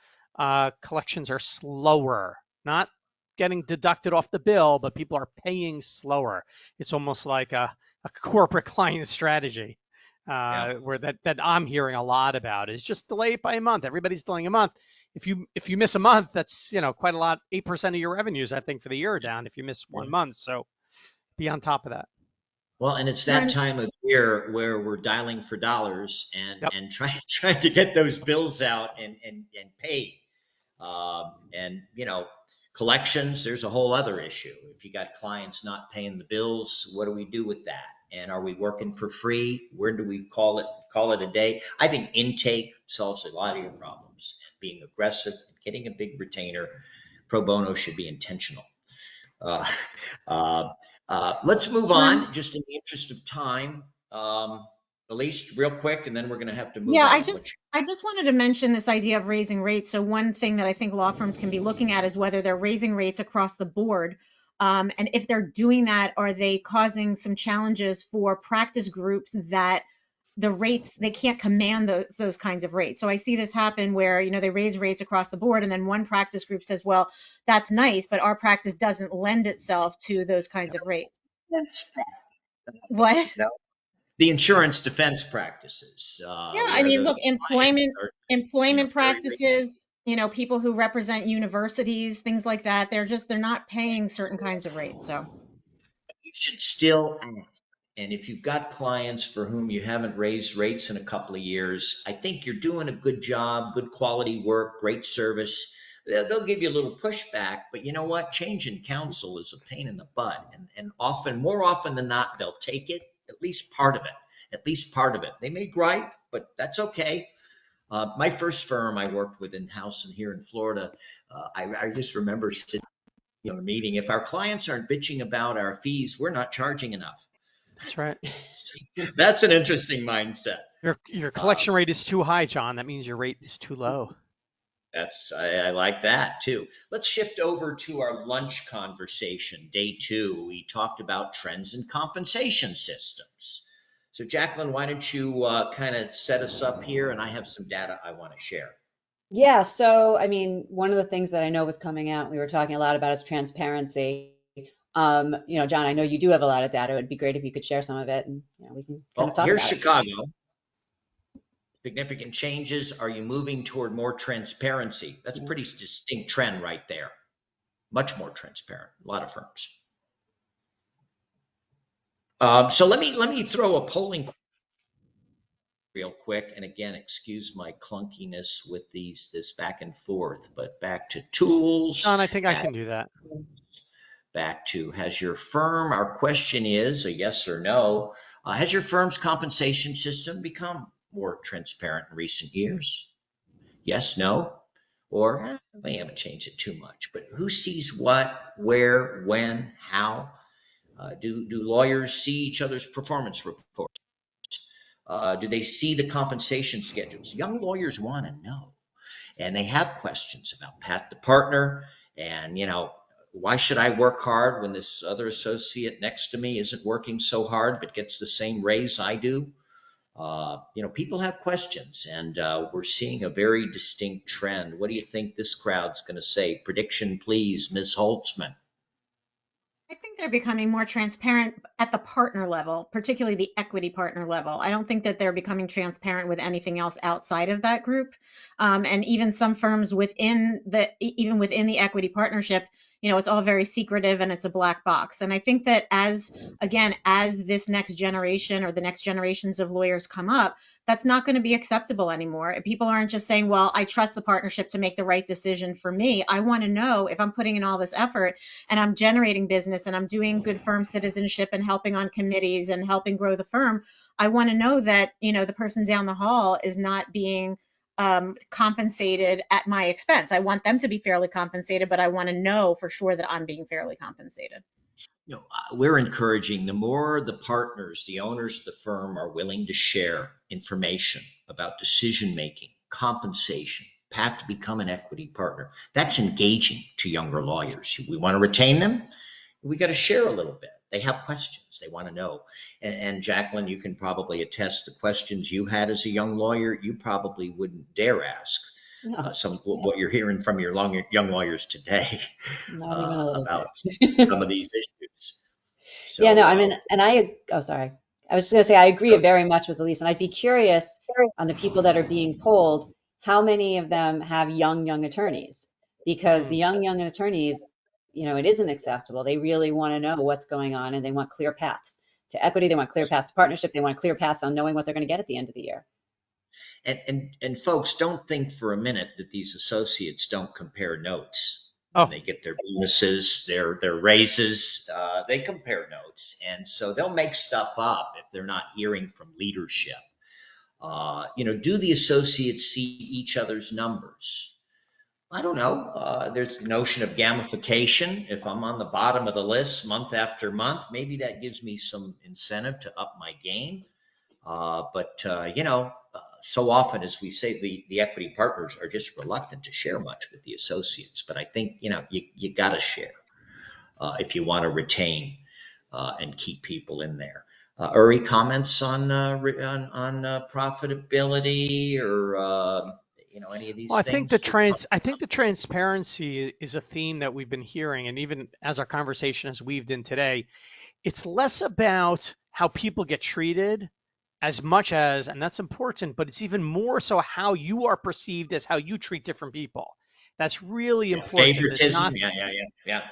collections are slower, not getting deducted off the bill, but people are paying slower. It's almost like a corporate client strategy, where that I'm hearing a lot about is just delay it by a month. Everybody's delaying a month. If you miss a month, that's quite a lot. 8% of your revenues, I think, for the year are down if you miss 1 month. So be on top of that. Well, and it's that time of year where we're dialing for dollars and Yep. and trying to get those bills out and paid. And collections, there's a whole other issue. If you got clients not paying the bills, what do we do with that? And are we working for free? Where do we call it a day? I think intake solves a lot of your problems. Being aggressive, getting a big retainer, pro bono should be intentional. Uh, uh, let's move on, just in the interest of time. Elise, real quick, and then we're going to have to move Yeah, on. I just wanted to mention this idea of raising rates. So one thing that I think law firms can be looking at is whether they're raising rates across the board. And if they're doing that, are they causing some challenges for practice groups that the rates, they can't command those kinds of rates? So I see this happen where, they raise rates across the board, and then one practice group says, well, that's nice, but our practice doesn't lend itself to those kinds of rates. What? No. The insurance defense practices. Yeah, I mean, look, employment very practices, people who represent universities, things like that, they're not paying certain kinds of rates. So you should still ask. And if you've got clients for whom you haven't raised rates in a couple of years, I think you're doing a good job, good quality work, great service. They'll give you a little pushback, but you know what? Change in counsel is a pain in the butt. And more often than not, they'll take it, at least part of it. At least part of it. They may gripe, but that's okay. My first firm I worked with in-house and here in Florida, I just remember sitting in a meeting. If our clients aren't bitching about our fees, we're not charging enough. That's right. That's an interesting mindset. Your collection rate is too high, John. That means your rate is too low. I like that too. Let's shift over to our lunch conversation, day 2. We talked about trends in compensation systems. So Jacqueline, why don't you kind of set us up here? And I have some data I want to share. Yeah, so I mean, one of the things that I know was coming out, we were talking a lot about, is transparency. John, I know you do have a lot of data. It would be great if you could share some of it, and we can kind of talk here's about Chicago. Significant changes. Are you moving toward more transparency? That's a pretty distinct trend right there. Much more transparent. A lot of firms. So let me throw a polling real quick. And again, excuse my clunkiness with this back and forth, but back to tools. John, I think I can do that. Back to, has your firm, our question is a yes or no. Has your firm's compensation system become more transparent in recent years? Yes, no, or we haven't changed it too much, but who sees what, where, when, how? Do lawyers see each other's performance reports? Do they see the compensation schedules? Young lawyers want to know, and they have questions about Pat the partner, and why should I work hard when this other associate next to me isn't working so hard but gets the same raise I do? People have questions, and we're seeing a very distinct trend. What do you think this crowd's going to say? Prediction, please, Ms. Holtzman. I think they're becoming more transparent at the partner level, particularly the equity partner level. I don't think that they're becoming transparent with anything else outside of that group. And even some firms even within the equity partnership, it's all very secretive and it's a black box. And I think that as this next generation or the next generations of lawyers come up, that's not going to be acceptable anymore. People aren't just saying, well, I trust the partnership to make the right decision for me. I want to know if I'm putting in all this effort and I'm generating business and I'm doing good firm citizenship and helping on committees and helping grow the firm, I want to know that, the person down the hall is not being compensated at my expense. I want them to be fairly compensated, but I want to know for sure that I'm being fairly compensated. We're encouraging the more the partners, the owners of the firm are willing to share information about decision making, compensation, path to become an equity partner. That's engaging to younger lawyers. We want to retain them. We got to share a little bit. They have questions they want to know. And Jacqueline, you can probably attest the questions you had as a young lawyer, you probably wouldn't dare ask. No, Some what you're hearing from your young lawyers today not even a little about bit. some of these issues. Yeah, no, So, I mean, oh, sorry. I was just going to say, I agree very much with Elise, and I'd be curious on the people that are being polled, how many of them have young attorneys? Because the Hmm. young attorneys, it isn't acceptable. They really want to know what's going on and they want clear paths to equity. They want clear paths to partnership. They want clear paths on knowing what they're going to get at the end of the year. and folks, don't think for a minute that these associates don't compare notes when Oh, they get their bonuses, their raises. They compare notes, and so they'll make stuff up if they're not hearing from leadership. Do the associates see each other's numbers? I don't know. There's the notion of gamification. If I'm on the bottom of the list month after month, maybe that gives me some incentive to up my game. But so often, as we say, the equity partners are just reluctant to share much with the associates. But I think, you got to share if you want to retain and keep people in there. Uri, comments on profitability or any of well, these things? I think the transparency is a theme that we've been hearing, and even as our conversation has weaved in today, it's less about how people get treated as much as, and that's important, but it's even more so how you are perceived as how you treat different people. That's really Yeah, important. It's favoritism. not Yeah.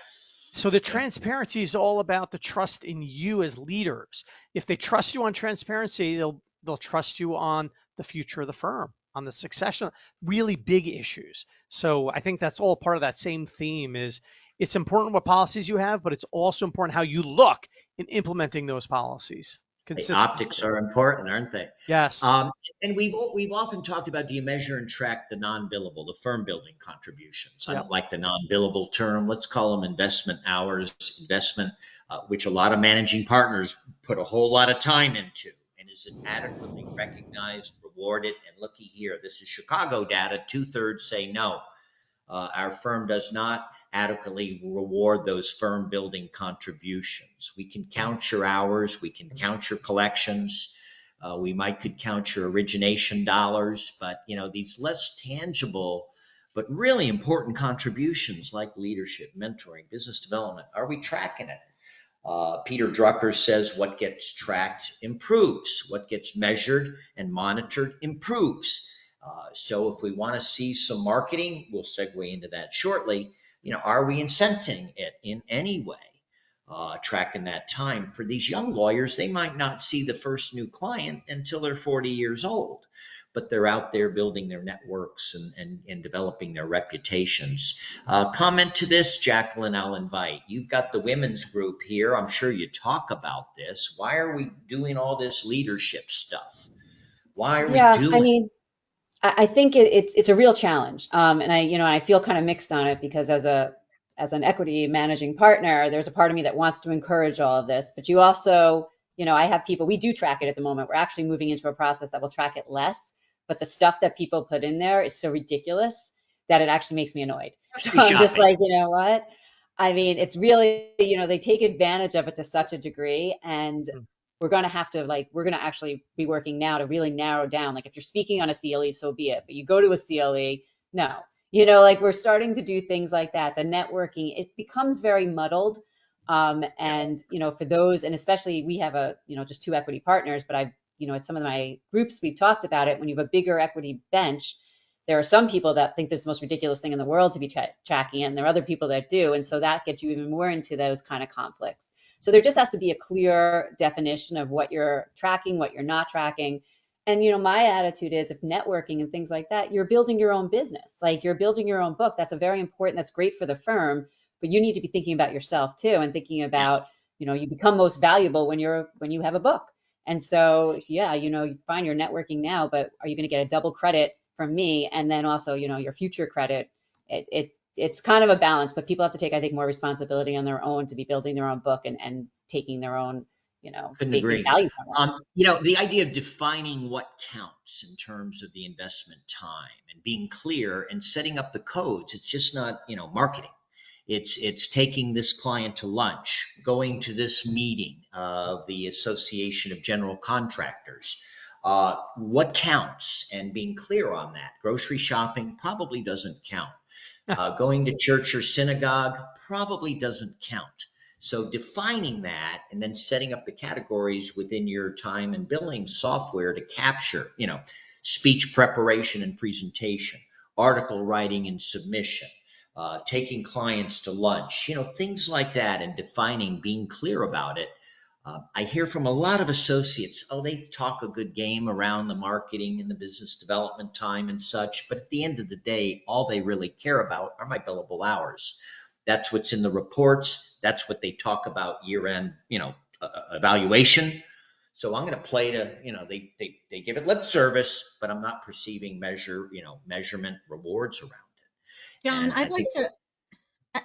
so the Yeah. transparency is all about the trust in you as leaders. If they trust you on transparency, they'll trust you on the future of the firm, on the succession, really big issues. So I think that's all part of that same theme is it's important what policies you have, but it's also important how you look in implementing those policies. The optics Consistency. are important, aren't they? Yes. Um, and we've often talked about, do you measure and track the non-billable, the firm building contributions? I Yeah. don't like the non-billable term. Let's call them investment hours, investment, which a lot of managing partners put a whole lot of time into. And is it adequately recognized, rewarded? And looky here, this is Chicago data. 2/3 say no. Our firm does not adequately reward those firm building contributions. We can count your hours, we can count your collections, we might could count your origination dollars, but these less tangible but really important contributions like leadership, mentoring, business development, are we tracking it? Peter Drucker says what gets tracked improves, what gets measured and monitored improves. So if we want to see some marketing, we'll segue into that shortly. Are we incenting it in any way? Tracking that time for these young lawyers, they might not see the first new client until they're 40 years old, but they're out there building their networks and developing their reputations. Comment to this, Jacqueline, I'll invite. You've got the women's group here. I'm sure you talk about this. Why are we doing all this leadership stuff? Why are we Yeah, I doing mean, I think it's a real challenge, and I feel kind of mixed on it because as an equity managing partner, there's a part of me that wants to encourage all of this, but you also, I have people. We do track it at the moment. We're actually moving into a process that will track it less, but the stuff that people put in there is so ridiculous that it actually makes me annoyed. must So be I'm just shopping? like, you know what? I mean, it's really, they take advantage of it to such a degree, and we're going to actually be working now to really narrow down. Like if you're speaking on a CLE, so be it. But you go to a CLE, no. Like we're starting to do things like that. The networking, it becomes very muddled. And, for those, and especially we have just two equity partners, but at some of my groups, we've talked about it. When you have a bigger equity bench, there are some people that think this is the most ridiculous thing in the world to be tracking it, and there are other people that do. And so that gets you even more into those kind of conflicts. So there just has to be a clear definition of what you're tracking, what you're not tracking. And, my attitude is, if networking and things like that, you're building your own business, like you're building your own book. That's that's great for the firm, but you need to be thinking about yourself too, and thinking Yes. about, you become most valuable when you have a book. And so, yeah, you find your networking now, but are you going to get a double credit from me? And then also, your future credit, it's kind of a balance, but people have to take, I think, more responsibility on their own to be building their own book and taking their own, Couldn't they take agree. value from it. The idea of defining what counts in terms of the investment time and being clear and setting up the codes. It's just not, marketing. It's taking this client to lunch, going to this meeting of the Association of General Contractors. What counts, and being clear on that. Grocery shopping probably doesn't count. Going to church or synagogue probably doesn't count. So defining that and then setting up the categories within your time and billing software to capture, speech preparation and presentation, article writing and submission, taking clients to lunch, things like that, and defining, being clear about it. I hear from a lot of associates, they talk a good game around the marketing and the business development time and such, but at the end of the day, all they really care about are my billable hours. That's what's in the reports. That's what they talk about year-end, evaluation. So I'm going to play to, they give it lip service, but I'm not perceiving measurement rewards around it. John, And I I'd like think, to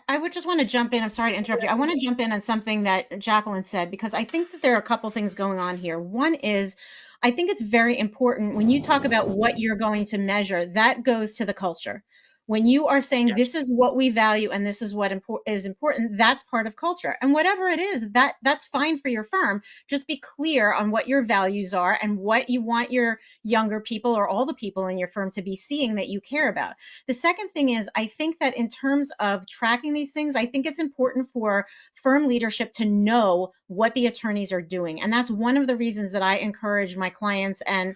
I would just want to jump in. I'm sorry to interrupt you. I want to jump in on something that Jacqueline said, because I think that there are a couple things going on here. One is, I think it's very important when you talk about what you're going to measure, that goes to the culture. When you are saying yes, this is what we value and this is what is important, that's part of culture. And whatever it is, that's fine for your firm. Just be clear on what your values are and what you want your younger people or all the people in your firm to be seeing that you care about. The second thing is, I think that in terms of tracking these things, I think it's important for firm leadership to know what the attorneys are doing. And that's one of the reasons that I encourage my clients and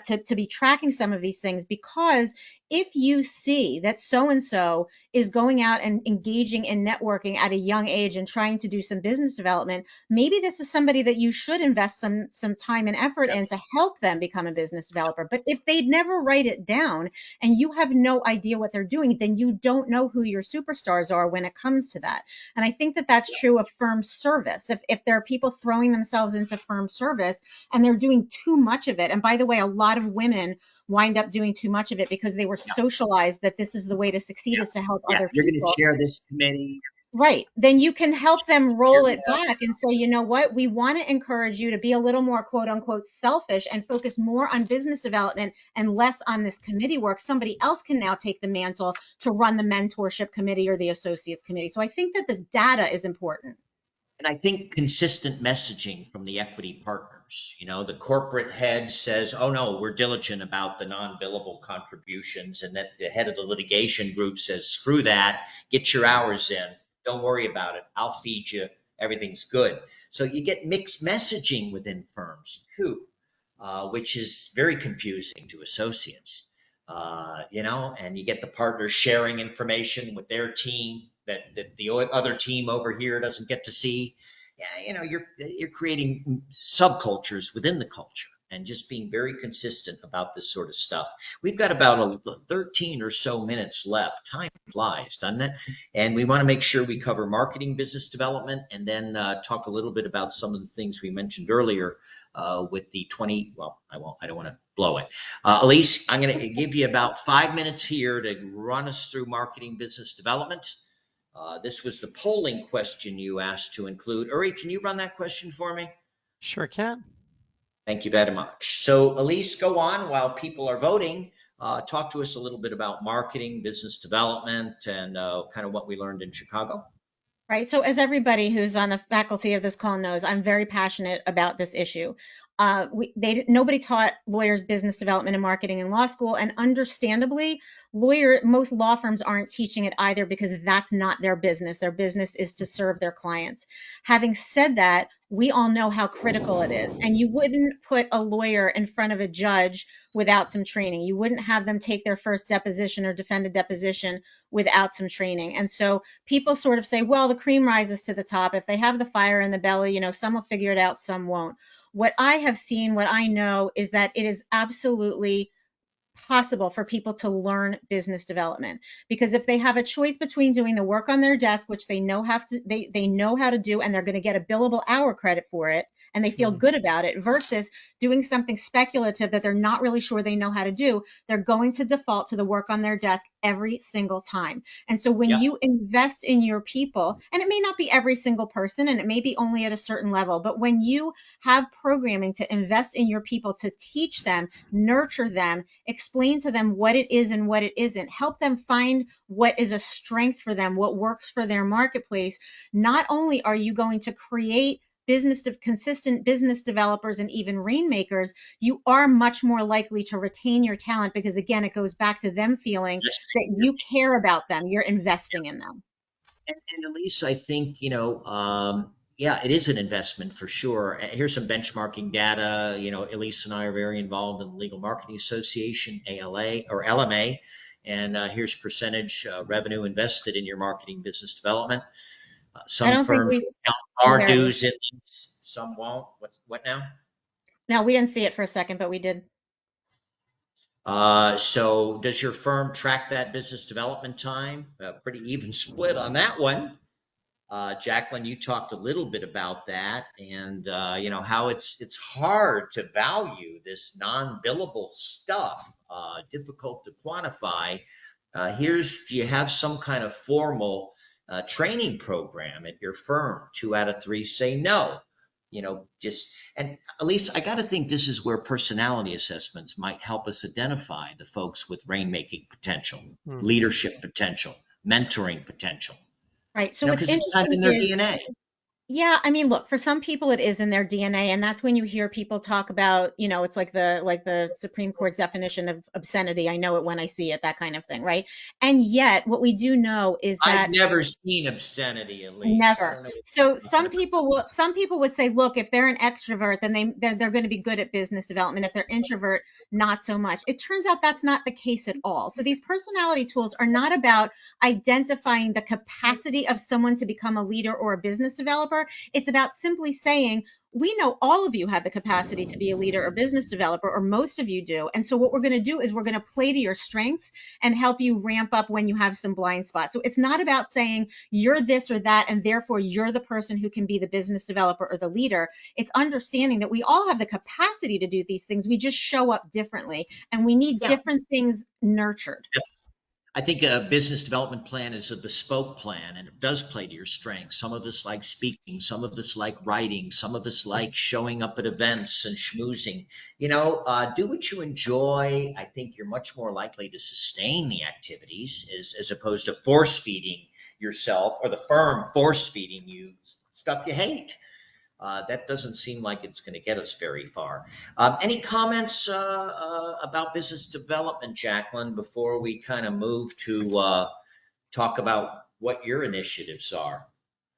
to be tracking some of these things, because if you see that so-and-so is going out and engaging in networking at a young age and trying to do some business development, maybe this is somebody that you should invest some time and effort yes, in to help them become a business developer. But if they never write it down and you have no idea what they're doing, then you don't know who your superstars are when it comes to that. And I think that that's true of firm service. If there are people throwing themselves into firm service and they're doing too much of it, and by the way, a lot of women wind up doing too much of it because they were yeah, socialized that this is the way to succeed, yeah, is to help yeah. other You're going to people. chair this committee. Right. Then you can help them You're roll going it back and say, you know what, we want to encourage you to be a little more quote unquote selfish and focus more on business development and less on this committee work. Somebody else can now take the mantle to run the mentorship committee or the associates committee. So I think that the data is important. And I think consistent messaging from the equity partners. The corporate head says, oh no, we're diligent about the non-billable contributions. And that the head of the litigation group says, screw that, get your hours in. Don't worry about it. I'll feed you. Everything's good. So you get mixed messaging within firms too, which is very confusing to associates. And you get the partners sharing information with their team that the other team over here doesn't get to see. Yeah, you're creating subcultures within the culture, and just being very consistent about this sort of stuff. We've got about 13 or so minutes left. Time flies, doesn't it? And we want to make sure we cover marketing, business development, and then talk a little bit about some of the things we mentioned earlier with the 20. Well, I don't want to blow it. Elise, I'm going to give you about 5 minutes here to run us through marketing, business development. This was the polling question you asked to include. Uri, can you run that question for me? Sure can. Thank you very much. So, Elise, go on while people are voting. Talk to us a little bit about marketing, business development, and kind of what we learned in Chicago. Right. So, as everybody who's on the faculty of this call knows, I'm very passionate about this issue. Nobody taught lawyers business development and marketing in law school, and understandably, most law firms aren't teaching it either because that's not their business. Their business is to serve their clients. Having said that, we all know how critical it is, and you wouldn't put a lawyer in front of a judge without some training. You wouldn't have them take their first deposition or defend a deposition without some training. And so people sort of say, well, the cream rises to the top. If they have the fire in the belly, some will figure it out, some won't. What I have seen, what I know is that it is absolutely possible for people to learn business development, because if they have a choice between doing the work on their desk, which they know they know how to do, and they're going to get a billable hour credit for it, and they feel good about it, versus doing something speculative that they're not really sure they know how to do, they're going to default to the work on their desk every single time. And so when you invest in your people, and it may not be every single person, and it may be only at a certain level, but when you have programming to invest in your people, to teach them, nurture them, explain to them what it is and what it isn't, help them find what is a strength for them, what works for their marketplace, not only are you going to create consistent business developers and even rainmakers, you are much more likely to retain your talent, because again, it goes back to them feeling that you care about them, you're investing in them. And Elise, I think, yeah, it is an investment for sure. Here's some benchmarking data. Elise and I are very involved in the Legal Marketing Association, ALA or LMA. And here's percentage revenue invested in your marketing business development. I Some don't think firms we will count our there it is. dues in these, some won't. What now? No, we didn't see it for a second, but we did. So does your firm track that business development time? Pretty even split on that one. Jacqueline, you talked a little bit about that, and how it's hard to value this non-billable stuff, difficult to quantify. Do you have some kind of formal training program at your firm? 2 out of 3 say no. And at least I got to think this is where personality assessments might help us identify the folks with rainmaking potential, leadership potential, mentoring potential. Right. So what's Because it's kind of interesting in their is, DNA. yeah, I mean, look, for some people it is in their DNA, and that's when you hear people talk about, it's like the Supreme Court definition of obscenity. I know it when I see it, that kind of thing, right? And yet, what we do know is I've that never seen obscenity, Elise. I never. don't know what So you're talking about. some people would say, look, if they're an extrovert, then they're going to be good at business development. If they're introvert, not so much. It turns out that's not the case at all. So these personality tools are not about identifying the capacity of someone to become a leader or a business developer. It's about simply saying, we know all of you have the capacity to be a leader or business developer, or most of you do. And so what we're going to do is we're going to play to your strengths and help you ramp up when you have some blind spots. So it's not about saying you're this or that, and therefore you're the person who can be the business developer or the leader. It's understanding that we all have the capacity to do these things. We just show up differently, and we need Yeah. different things nurtured. I think a business development plan is a bespoke plan, and it does play to your strengths. Some of us like speaking, some of us like writing, some of us like showing up at events and schmoozing. Do what you enjoy. I think you're much more likely to sustain the activities as opposed to force feeding yourself, or the firm force feeding you stuff you hate. That doesn't seem like it's going to get us very far. Any comments about business development, Jacqueline, before we kind of move to talk about what your initiatives are?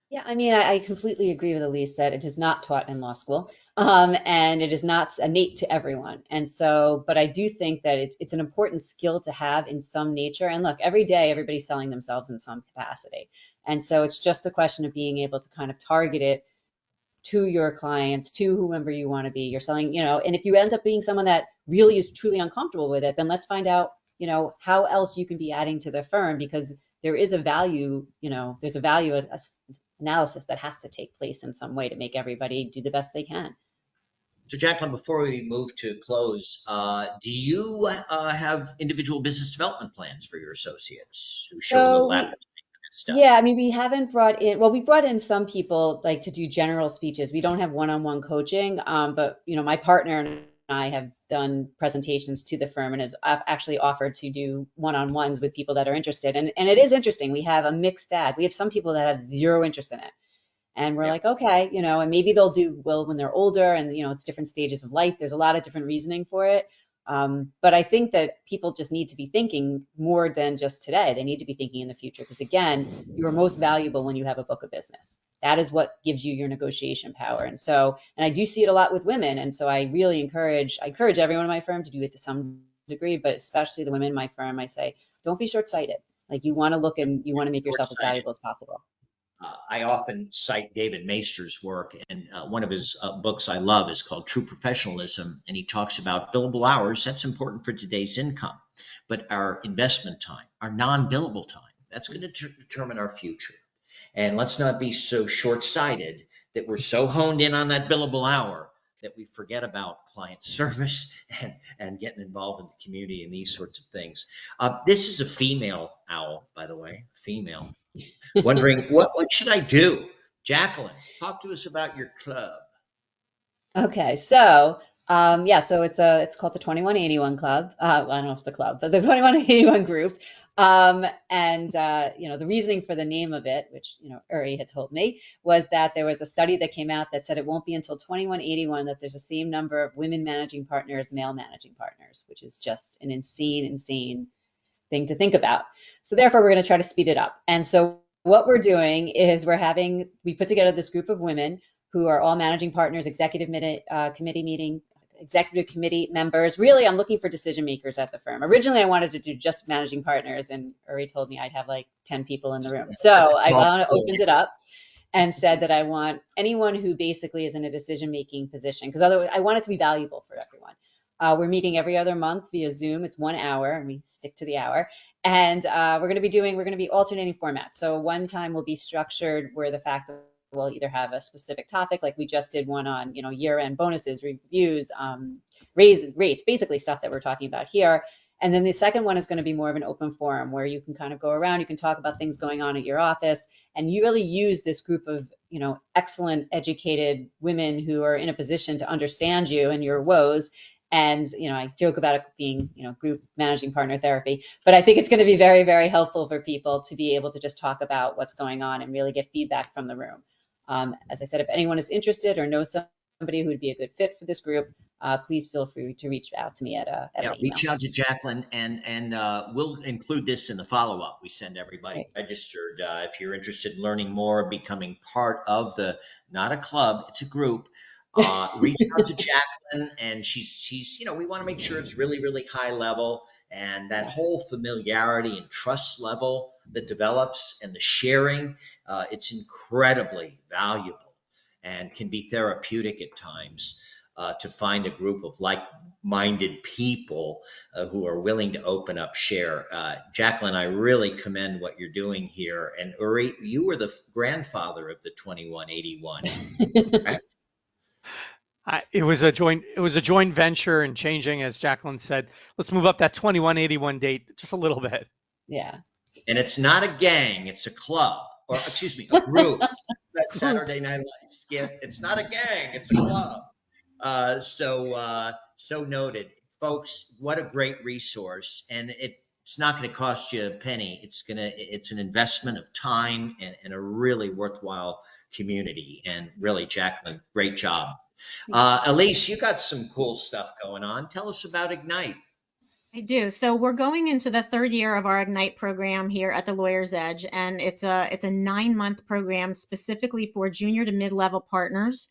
Yeah, I mean, I completely agree with Elise that it is not taught in law school, and it is not innate to everyone. And so, but I do think that it's an important skill to have in some nature. And look, every day everybody's selling themselves in some capacity, and so it's just a question of being able to kind of target it to your clients, to whomever you want to be. You're selling, and if you end up being someone that really is truly uncomfortable with it, then let's find out, how else you can be adding to the firm, because there is a value, there's a value analysis that has to take place in some way to make everybody do the best they can. So, Jacqueline, before we move to close, do you have individual business development plans for your associates who show a So little appetite for this stuff? yeah, I mean, we haven't brought in, well, we brought in some people like to do general speeches. We don't have one-on-one coaching, but my partner and I have done presentations to the firm and has actually offered to do one-on-ones with people that are interested. And it is interesting. We have a mixed bag. We have some people that have zero interest in it. And we're like, okay, and maybe they'll do well when they're older, and it's different stages of life. There's a lot of different reasoning for it. But I think that people just need to be thinking more than just today. They need to be thinking in the future, because again, you are most valuable when you have a book of business. That is what gives you your negotiation power. And I do see it a lot with women. And so I really encourage everyone in my firm to do it to some degree, but especially the women in my firm. I say, don't be short-sighted. Like, you want to look and you want to make yourself as valuable as possible. I often cite David Maister's work, and one of his books I love is called True Professionalism, and he talks about billable hours. That's important for today's income, but our investment time, our non-billable time, that's going to determine our future. And let's not be so short-sighted that we're so honed in on that billable hour that we forget about client service and getting involved in the community and these sorts of things. This is a female owl, by the way, female. Wondering what should I do? Jacqueline, talk to us about your club. Okay, so so it's called the 2181 Club. I don't know if it's a club, but the 2181 group. The reasoning for the name of it, which Uri had told me, was that there was a study that came out that said it won't be until 2181 that there's the same number of women managing partners, male managing partners, which is just an insane thing to think about. So therefore, we're going to try to speed it up. And so what we're doing is we put together this group of women who are all managing partners, executive committee members. Really, I'm looking for decision makers at the firm. Originally, I wanted to do just managing partners, and Uri told me I'd have like 10 people in the room. So I opened it up and said that I want anyone who basically is in a decision-making position, because otherwise I want it to be valuable for everyone. We're meeting every other month via Zoom. It's 1 hour, and we stick to the hour. And we're going to be alternating formats. So one time will be structured where the fact that we'll either have a specific topic, like we just did one on, year-end bonuses, reviews, raises, rates, basically stuff that we're talking about here. And then the second one is going to be more of an open forum where you can kind of go around, you can talk about things going on at your office, and you really use this group of, excellent, educated women who are in a position to understand you and your woes. And, I joke about it being, group managing partner therapy, but I think it's going to be very, very helpful for people to be able to just talk about what's going on and really get feedback from the room. As I said, if anyone is interested or knows somebody who would be a good fit for this group, please feel free to reach out to me at my email. Reach out to Jacqueline, and we'll include this in the follow-up we send everybody registered. If you're interested in learning more, becoming part of not a club, it's a group, reach out to Jacqueline, and she's we want to make sure it's really, really high level, and that whole familiarity and trust level that develops and the sharing, it's incredibly valuable and can be therapeutic at times to find a group of like-minded people who are willing to open up, share. Jacqueline, I really commend what you're doing here. And Uri, you were the grandfather of the 2181. Right? It was a joint venture, and changing, as Jacqueline said, let's move up that 2181 date just a little bit. Yeah. And it's not a gang, it's a club, or excuse me, a group. That Saturday Night Live skit. It's not a gang, it's a club. So noted, folks. What a great resource, and it's not going to cost you a penny. It's an investment of time and a really worthwhile community. And really, Jacqueline, great job. Elise, you got some cool stuff going on. Tell us about Ignite. I do. So we're going into the third year of our Ignite program here at the Lawyer's Edge, and it's a 9-month program specifically for junior to mid-level partners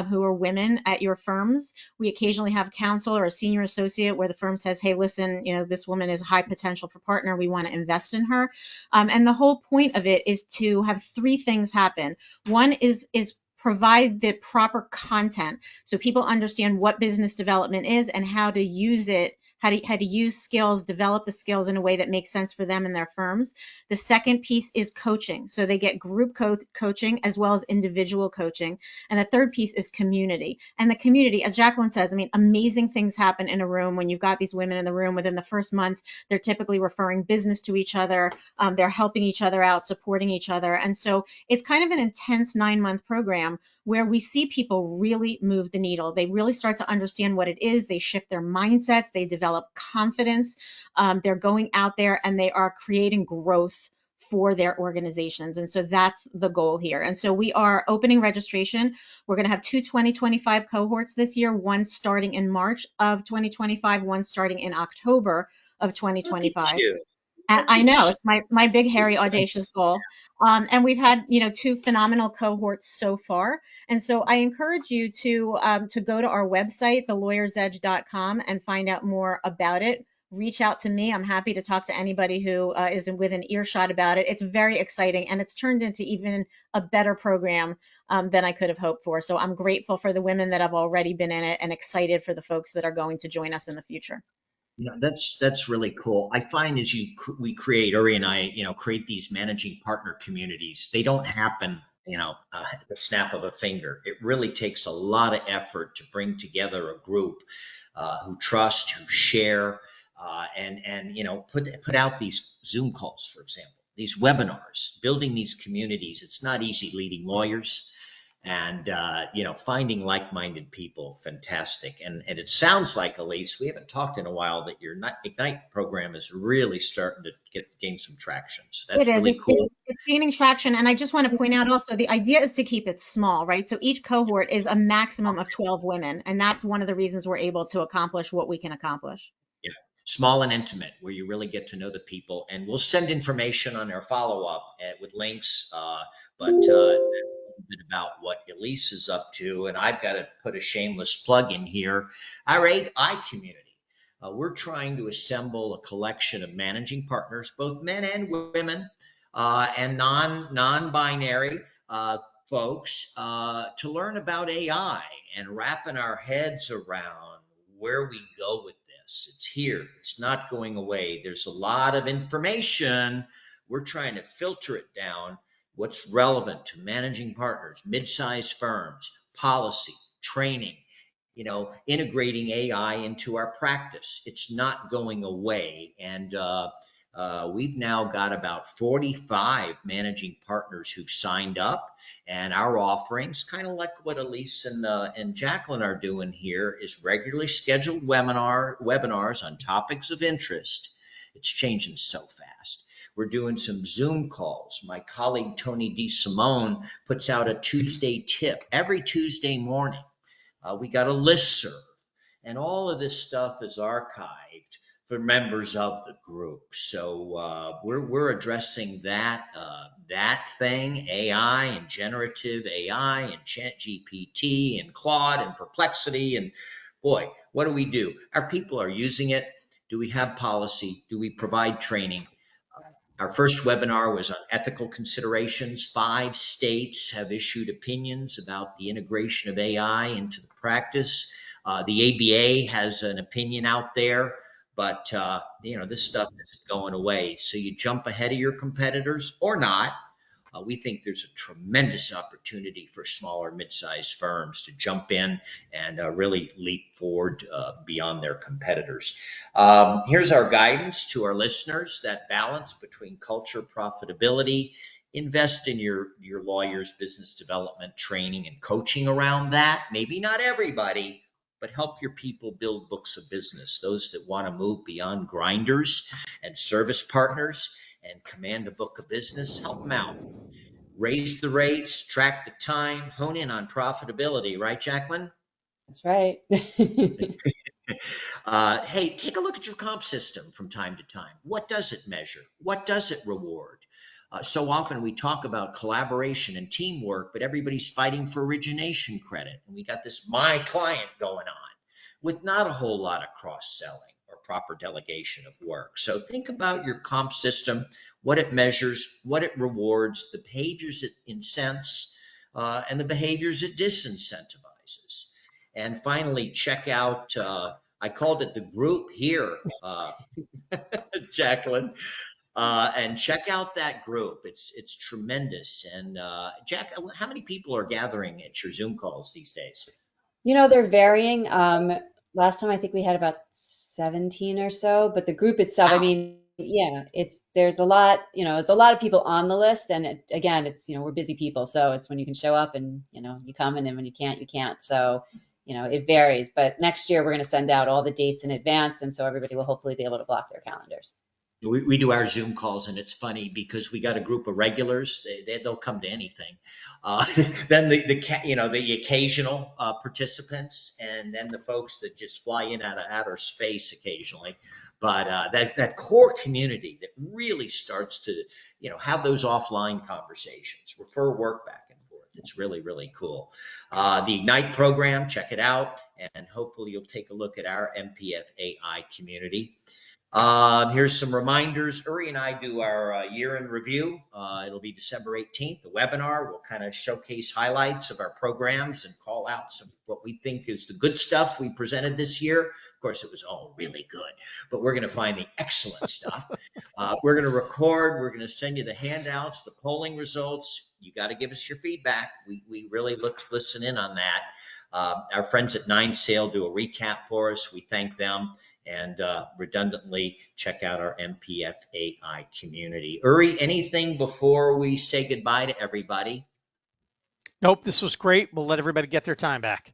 who are women at your firms. We occasionally have counsel or a senior associate where the firm says, hey, listen, this woman is high potential for partner. We want to invest in her. And the whole point of it is to have 3 things happen. One is provide the proper content so people understand what business development is and how to use it, how to use skills, develop the skills in a way that makes sense for them and their firms. The second piece is coaching. So they get group coaching as well as individual coaching. And the third piece is community. And the community, as Jacqueline says, amazing things happen in a room when you've got these women in the room. Within the first month, they're typically referring business to each other. They're helping each other out, supporting each other. And so it's kind of an intense 9-month program where we see people really move the needle. They really start to understand what it is. They shift their mindsets. They develop confidence. They're going out there and they are creating growth for their organizations. And so that's the goal here. And so we are opening registration. We're going to have two 2025 cohorts this year, one starting in March of 2025, one starting in October of Look 2025. at you. And I know it's my big, hairy, audacious goal. And we've had, two phenomenal cohorts so far. And so I encourage you to go to our website, thelawyersedge.com, and find out more about it. Reach out to me. I'm happy to talk to anybody who is within earshot about it. It's very exciting, and it's turned into even a better program than I could have hoped for. So I'm grateful for the women that have already been in it and excited for the folks that are going to join us in the future. That's really cool. I find as we create, Uri and I, create these managing partner communities, they don't happen, at the snap of a finger. It really takes a lot of effort to bring together a group who trust, who share, and put out these Zoom calls, for example, these webinars, building these communities. It's not easy leading lawyers. And finding like-minded people, fantastic. And it sounds like, Elise, we haven't talked in a while, that your Ignite program is really starting to gain some traction. So that's It is. really cool. It's gaining traction. And I just want to point out also, the idea is to keep it small, right? So each cohort is a maximum of 12 women. And that's one of the reasons we're able to accomplish what we can accomplish. Yeah, small and intimate, where you really get to know the people. And we'll send information on our follow-up with links, but bit about what Elise is up to, and I've got to put a shameless plug in here. Our AI community. We're trying to assemble a collection of managing partners, both men and women, and non-binary folks, to learn about AI and wrapping our heads around where we go with this. It's here. It's not going away. There's a lot of information. We're trying to filter it down. What's relevant to managing partners, mid-sized firms, policy, training, integrating AI into our practice. It's not going away. And we've now got about 45 managing partners who've signed up. And our offerings, kind of like what Elise and Jacqueline are doing here, is regularly scheduled webinars on topics of interest. It's changing so fast. We're doing some Zoom calls. My colleague, Tony DeSimone, puts out a Tuesday tip every Tuesday morning. We got a listserv, and all of this stuff is archived for members of the group. So we're addressing that thing, AI and generative AI and ChatGPT and Claude and Perplexity. And boy, what do? Our people are using it. Do we have policy? Do we provide training? Our first webinar was on ethical considerations. 5 states have issued opinions about the integration of AI into the practice. The ABA has an opinion out there, but this stuff isn't going away. So you jump ahead of your competitors or not. We think there's a tremendous opportunity for smaller, mid-sized firms to jump in and really leap forward beyond their competitors. Here's our guidance to our listeners: that balance between culture, profitability. Invest in your lawyer's business development training and coaching around that. Maybe not everybody, but help your people build books of business. Those that want to move beyond grinders and service partners and command a book of business, help them out. Raise the rates, track the time, hone in on profitability, right, Jacqueline? That's right. Hey, take a look at your comp system from time to time. What does it measure? What does it reward? So often we talk about collaboration and teamwork, but everybody's fighting for origination credit. And we got this my client going on with not a whole lot of cross-selling or proper delegation of work. So think about your comp system, what it measures, what it rewards, the behaviors it incents, and the behaviors it disincentivizes. And finally, check out, I called it the group here, Jacqueline, and check out that group. It's tremendous. And Jack, how many people are gathering at your Zoom calls these days? They're varying. Last time I think we had about 17 or so, but the group itself, Wow. I mean, yeah, there's a lot, it's a lot of people on the list, and again, it's, we're busy people, so it's when you can show up and, you come, and then when you can't, you can't. So, it varies. But next year we're going to send out all the dates in advance, and so everybody will hopefully be able to block their calendars. We do our Zoom calls, and it's funny because we got a group of regulars. They'll come to anything. Then the occasional participants, and then the folks that just fly in out of outer space occasionally. But that core community that really starts to have those offline conversations, refer work back and forth. It's really, really cool. The Ignite program, check it out, and hopefully you'll take a look at our MPF AI community. Here's some reminders. Uri and I do our year in review. It'll be December 18th, the webinar. We'll kind of showcase highlights of our programs and call out some what we think is the good stuff we presented this year. Of course, it was all really good, but we're going to find the excellent stuff. We're going to record. We're going to send you the handouts, the polling results. You got to give us your feedback. We really listen in on that. Our friends at Nine Sail do a recap for us. We thank them. And redundantly, check out our MPF AI community. Uri, anything before we say goodbye to everybody? Nope, this was great. We'll let everybody get their time back.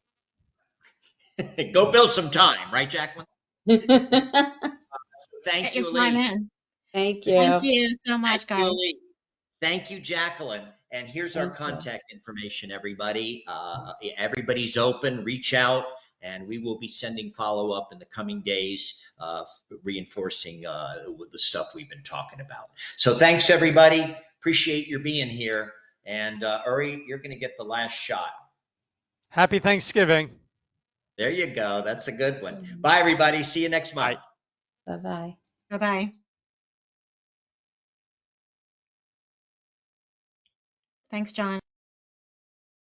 Go build some time, right, Jacqueline? Thank Get you, your time Elise. in. Thank Thank you. you so much, Thank you, guys. Elise. Thank you, Jacqueline. And here's our Thank you. contact information, everybody. Everybody's open. Reach out, and we will be sending follow-up in the coming days, reinforcing the stuff we've been talking about. So thanks, everybody. Appreciate your being here. And Uri, you're going to get the last shot. Happy Thanksgiving. There you go. That's a good one. Bye, everybody. See you next month. Bye. Bye-bye. Bye-bye. Thanks, John.